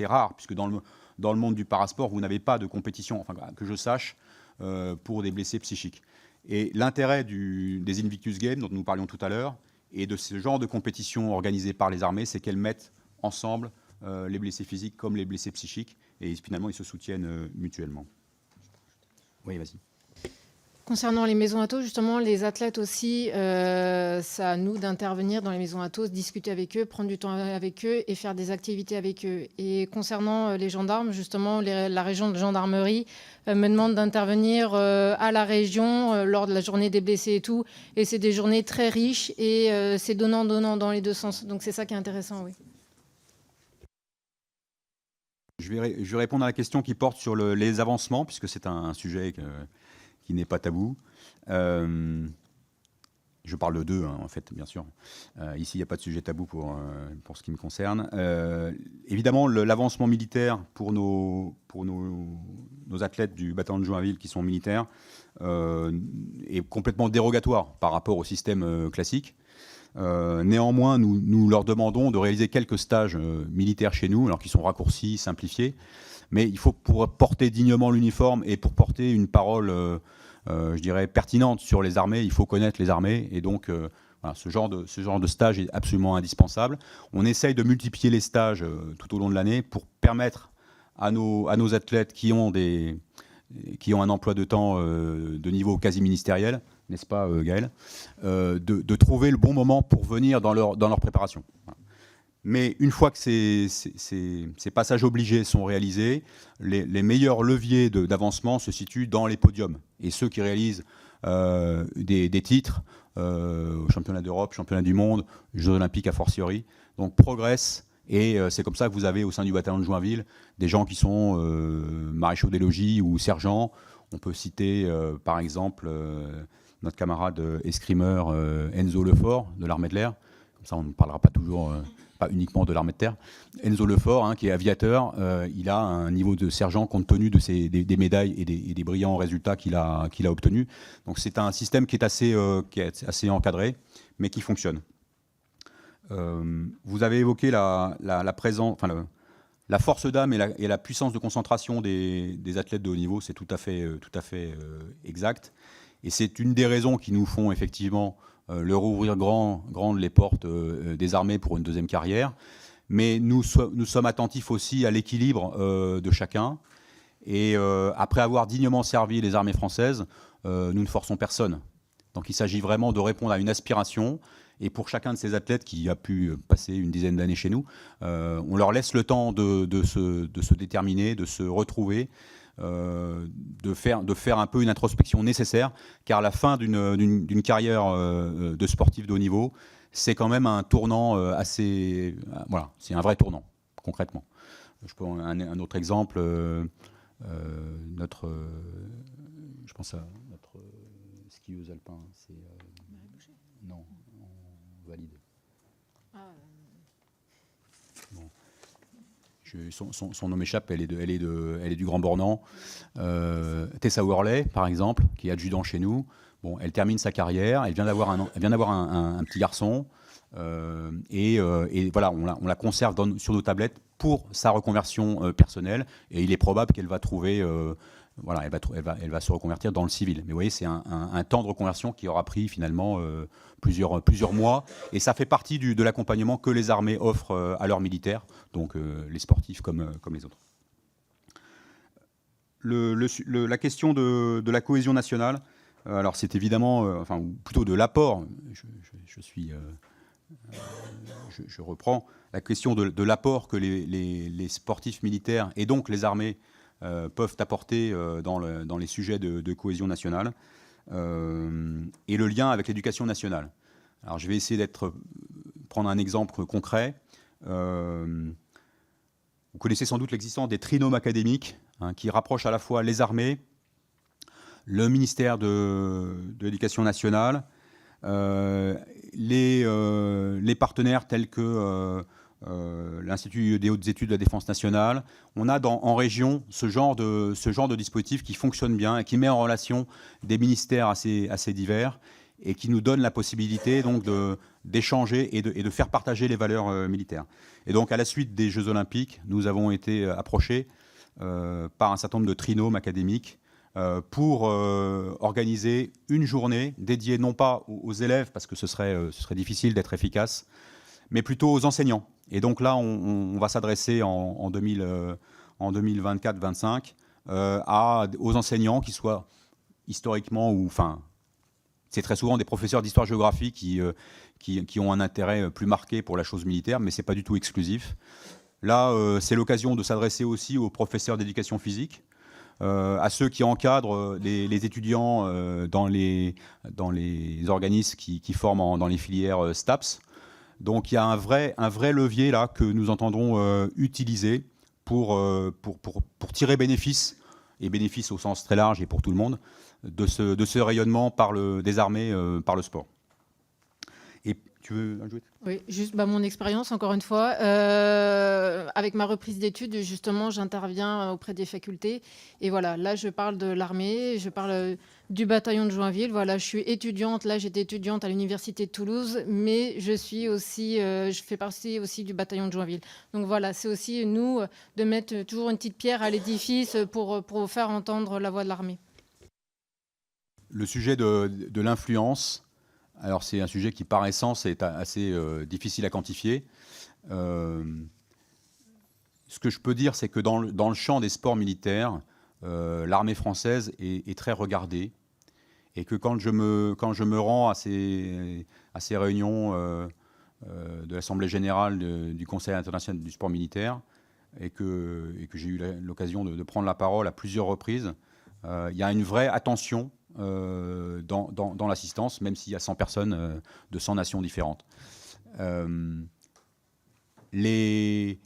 rare, puisque dans le monde du parasport, vous n'avez pas de compétition, enfin, que je sache, pour des blessés psychiques. Et l'intérêt des Invictus Games, dont nous parlions tout à l'heure, et de ce genre de compétition organisée par les armées, c'est qu'elles mettent ensemble les blessés physiques comme les blessés psychiques, et finalement ils se soutiennent mutuellement. Oui, vas-y. Concernant les maisons Athos, justement, les athlètes aussi, c'est à nous d'intervenir dans les maisons Athos, discuter avec eux, prendre du temps avec eux et faire des activités avec eux. Et concernant les gendarmes, justement, la région de gendarmerie me demande d'intervenir à la région lors de la journée des blessés et tout. Et c'est des journées très riches et c'est donnant-donnant dans les deux sens. Donc c'est ça qui est intéressant, oui. Je vais répondre à la question qui porte sur les avancements, puisque c'est un sujet qui n'est pas tabou. Je parle d'eux, en fait, bien sûr. Ici, il n'y a pas de sujet tabou pour ce qui me concerne. Évidemment, l'avancement militaire pour nos athlètes du bataillon de Joinville qui sont militaires est complètement dérogatoire par rapport au système classique. Néanmoins, nous leur demandons de réaliser quelques stages militaires chez nous, alors qu'ils sont raccourcis, simplifiés. Mais il faut, pour porter dignement l'uniforme et pour porter une parole, je dirais, pertinente sur les armées, il faut connaître les armées. Et donc, voilà, ce genre de stage est absolument indispensable. On essaye de multiplier les stages tout au long de l'année pour permettre à nos athlètes qui ont un emploi de temps de niveau quasi ministériel, n'est-ce pas Gaël, de trouver le bon moment pour venir dans leur préparation. Voilà. Mais une fois que ces passages obligés sont réalisés, les meilleurs leviers d'avancement se situent dans les podiums. Et ceux qui réalisent des titres, championnat d'Europe, championnat du monde, Jeux olympiques a fortiori, donc progressent. Et c'est comme ça que vous avez au sein du bataillon de Joinville des gens qui sont maréchaux des logis ou sergents. On peut citer par exemple notre camarade escrimeur Enzo Lefort de l'armée de l'air. Comme ça on ne parlera pas toujours... pas uniquement de l'armée de terre. Enzo Lefort, qui est aviateur, il a un niveau de sergent compte tenu des médailles et des brillants résultats qu'il a obtenus. Donc c'est un système qui est assez encadré, mais qui fonctionne. Vous avez évoqué la force d'âme et la puissance de concentration des athlètes de haut niveau, c'est tout à fait exact. Et c'est une des raisons qui nous font effectivement leur ouvrir grandes les portes des armées pour une deuxième carrière. Mais nous sommes attentifs aussi à l'équilibre de chacun. Et après avoir dignement servi les armées françaises, nous ne forçons personne. Donc il s'agit vraiment de répondre à une aspiration. Et pour chacun de ces athlètes qui a pu passer une dizaine d'années chez nous, on leur laisse le temps de se déterminer, de se retrouver, de faire un peu une introspection nécessaire, car la fin d'une carrière de sportif de haut niveau, c'est quand même un tournant assez... voilà, c'est un vrai tournant, concrètement. Je peux un autre exemple, je pense à notre skieuse alpin, c'est... non, on valide. Bon. Son nom m'échappe, elle est du Grand Bornand. Tessa Worley, par exemple, qui est adjudant chez nous. Bon, elle termine sa carrière, elle vient d'avoir un petit garçon, et voilà, on la conserve sur nos tablettes pour sa reconversion personnelle, et il est probable qu'elle va trouver voilà, elle va se reconvertir dans le civil. Mais vous voyez, c'est un temps de reconversion qui aura pris finalement plusieurs mois. Et ça fait partie de l'accompagnement que les armées offrent à leurs militaires, donc les sportifs comme les autres. La question de la cohésion nationale, alors c'est évidemment, enfin, ou plutôt de l'apport, je reprends, la question de l'apport que les sportifs militaires et donc les armées peuvent apporter dans les sujets de cohésion nationale et le lien avec l'éducation nationale. Alors je vais essayer prendre un exemple concret. Vous connaissez sans doute l'existence des trinômes académiques qui rapprochent à la fois les armées, le ministère de l'Éducation nationale, les partenaires tels que l'Institut des hautes études de la défense nationale. On a en région ce genre de dispositif qui fonctionne bien et qui met en relation des ministères assez divers et qui nous donne la possibilité donc d'échanger et de faire partager les valeurs militaires. Et donc à la suite des Jeux Olympiques, nous avons été approchés par un certain nombre de trinômes académiques pour organiser une journée dédiée non pas aux élèves, parce que ce serait difficile d'être efficace, mais plutôt aux enseignants. Et donc là, on va s'adresser en 2024-25 aux enseignants qui soient historiquement ou enfin, c'est très souvent des professeurs d'histoire-géographie qui ont un intérêt plus marqué pour la chose militaire, mais c'est pas du tout exclusif. Là, c'est l'occasion de s'adresser aussi aux professeurs d'éducation physique, à ceux qui encadrent les étudiants dans les organismes qui forment dans les filières STAPS. Donc il y a un vrai levier là que nous entendons utiliser pour tirer bénéfice, et bénéfice au sens très large et pour tout le monde, de ce rayonnement des armées par le sport. Et tu veux ajouter ? Oui, juste mon expérience, encore une fois. Avec ma reprise d'études, justement, j'interviens auprès des facultés. Et voilà, là, je parle de l'armée, je parle du bataillon de Joinville. Voilà, je suis étudiante. Là, j'étais étudiante à l'université de Toulouse, mais je fais partie aussi du bataillon de Joinville. Donc voilà, c'est aussi nous de mettre toujours une petite pierre à l'édifice pour faire entendre la voix de l'armée. Le sujet de l'influence. Alors c'est un sujet qui par essence est assez difficile à quantifier. Ce que je peux dire, c'est que dans le champ des sports militaires, l'armée française est très regardée et que quand je me rends à ces réunions de l'Assemblée générale du Conseil international du sport militaire et que j'ai eu l'occasion de prendre la parole à plusieurs reprises, il y a une vraie attention dans l'assistance, même s'il y a 100 personnes de 100 nations différentes. Et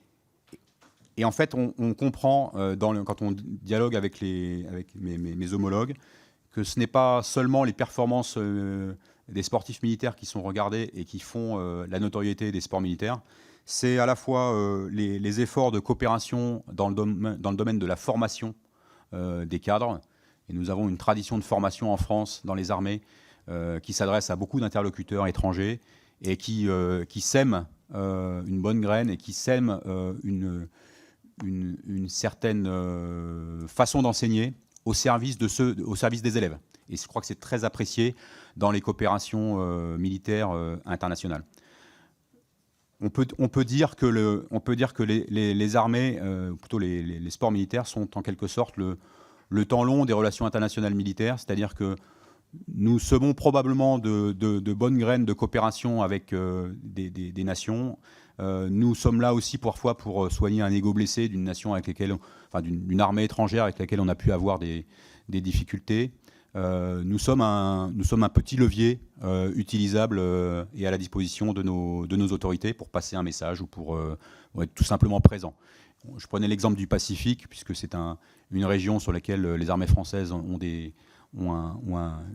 en fait, on comprend, quand on dialogue avec mes homologues, que ce n'est pas seulement les performances des sportifs militaires qui sont regardées et qui font la notoriété des sports militaires, c'est à la fois les efforts de coopération dans le domaine de la formation des cadres. Et nous avons une tradition de formation en France, dans les armées, qui s'adresse à beaucoup d'interlocuteurs étrangers et qui sème une bonne graine et qui sème une certaine façon d'enseigner au service des élèves. Et je crois que c'est très apprécié dans les coopérations militaires internationales. On peut dire que les armées, plutôt les sports militaires, sont en quelque sorte le temps long des relations internationales militaires, c'est-à-dire que nous semons probablement de bonnes graines de coopération avec des nations. Nous sommes là aussi parfois pour soigner un ego blessé d'une nation d'une armée étrangère avec laquelle on a pu avoir des difficultés. Nous sommes un petit levier utilisable et à la disposition de nos autorités pour passer un message ou pour être tout simplement présent. Je prenais l'exemple du Pacifique, puisque c'est une région sur laquelle les armées françaises ont une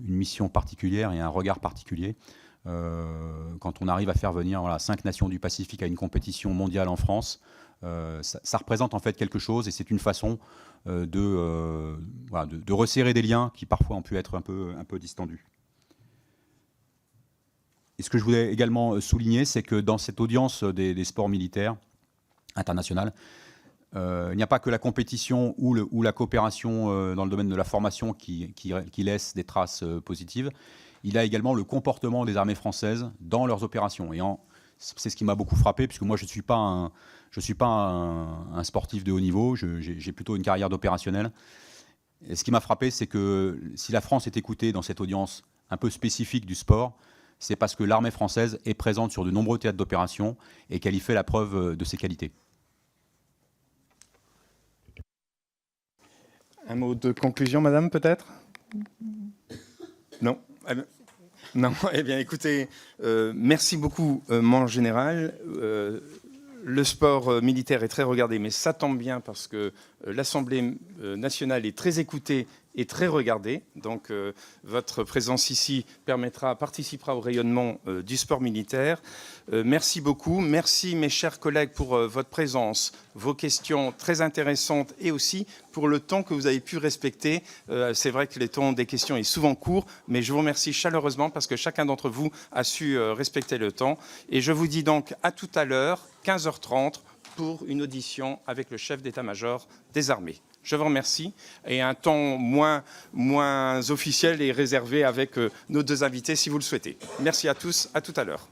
mission particulière et un regard particulier. Quand on arrive à faire venir 5 nations du Pacifique à une compétition mondiale en France, ça représente en fait quelque chose et c'est une façon de resserrer des liens qui parfois ont pu être un peu distendus. Et ce que je voulais également souligner, c'est que dans cette audience des sports militaires internationaux, il n'y a pas que la compétition ou la coopération dans le domaine de la formation qui laisse des traces positives. Il y a également le comportement des armées françaises dans leurs opérations. Et c'est ce qui m'a beaucoup frappé, puisque moi, je ne suis pas un sportif de haut niveau, j'ai plutôt une carrière d'opérationnel. Et ce qui m'a frappé, c'est que si la France est écoutée dans cette audience un peu spécifique du sport, c'est parce que l'armée française est présente sur de nombreux théâtres d'opération et qu'elle y fait la preuve de ses qualités. Un mot de conclusion, madame, peut-être? Non? Non, eh bien, écoutez, merci beaucoup, mon général. Le sport militaire est très regardé, mais ça tombe bien parce que l'Assemblée nationale est très écoutée et très regardée. Donc, votre présence ici participera au rayonnement du sport militaire. Merci beaucoup. Merci, mes chers collègues, pour votre présence, vos questions très intéressantes et aussi pour le temps que vous avez pu respecter. C'est vrai que le temps des questions est souvent court, mais je vous remercie chaleureusement parce que chacun d'entre vous a su respecter le temps. Et je vous dis donc à tout à l'heure, 15h30, pour une audition avec le chef d'état-major des armées. Je vous remercie. Et un temps moins officiel et réservé avec nos deux invités, si vous le souhaitez. Merci à tous. À tout à l'heure.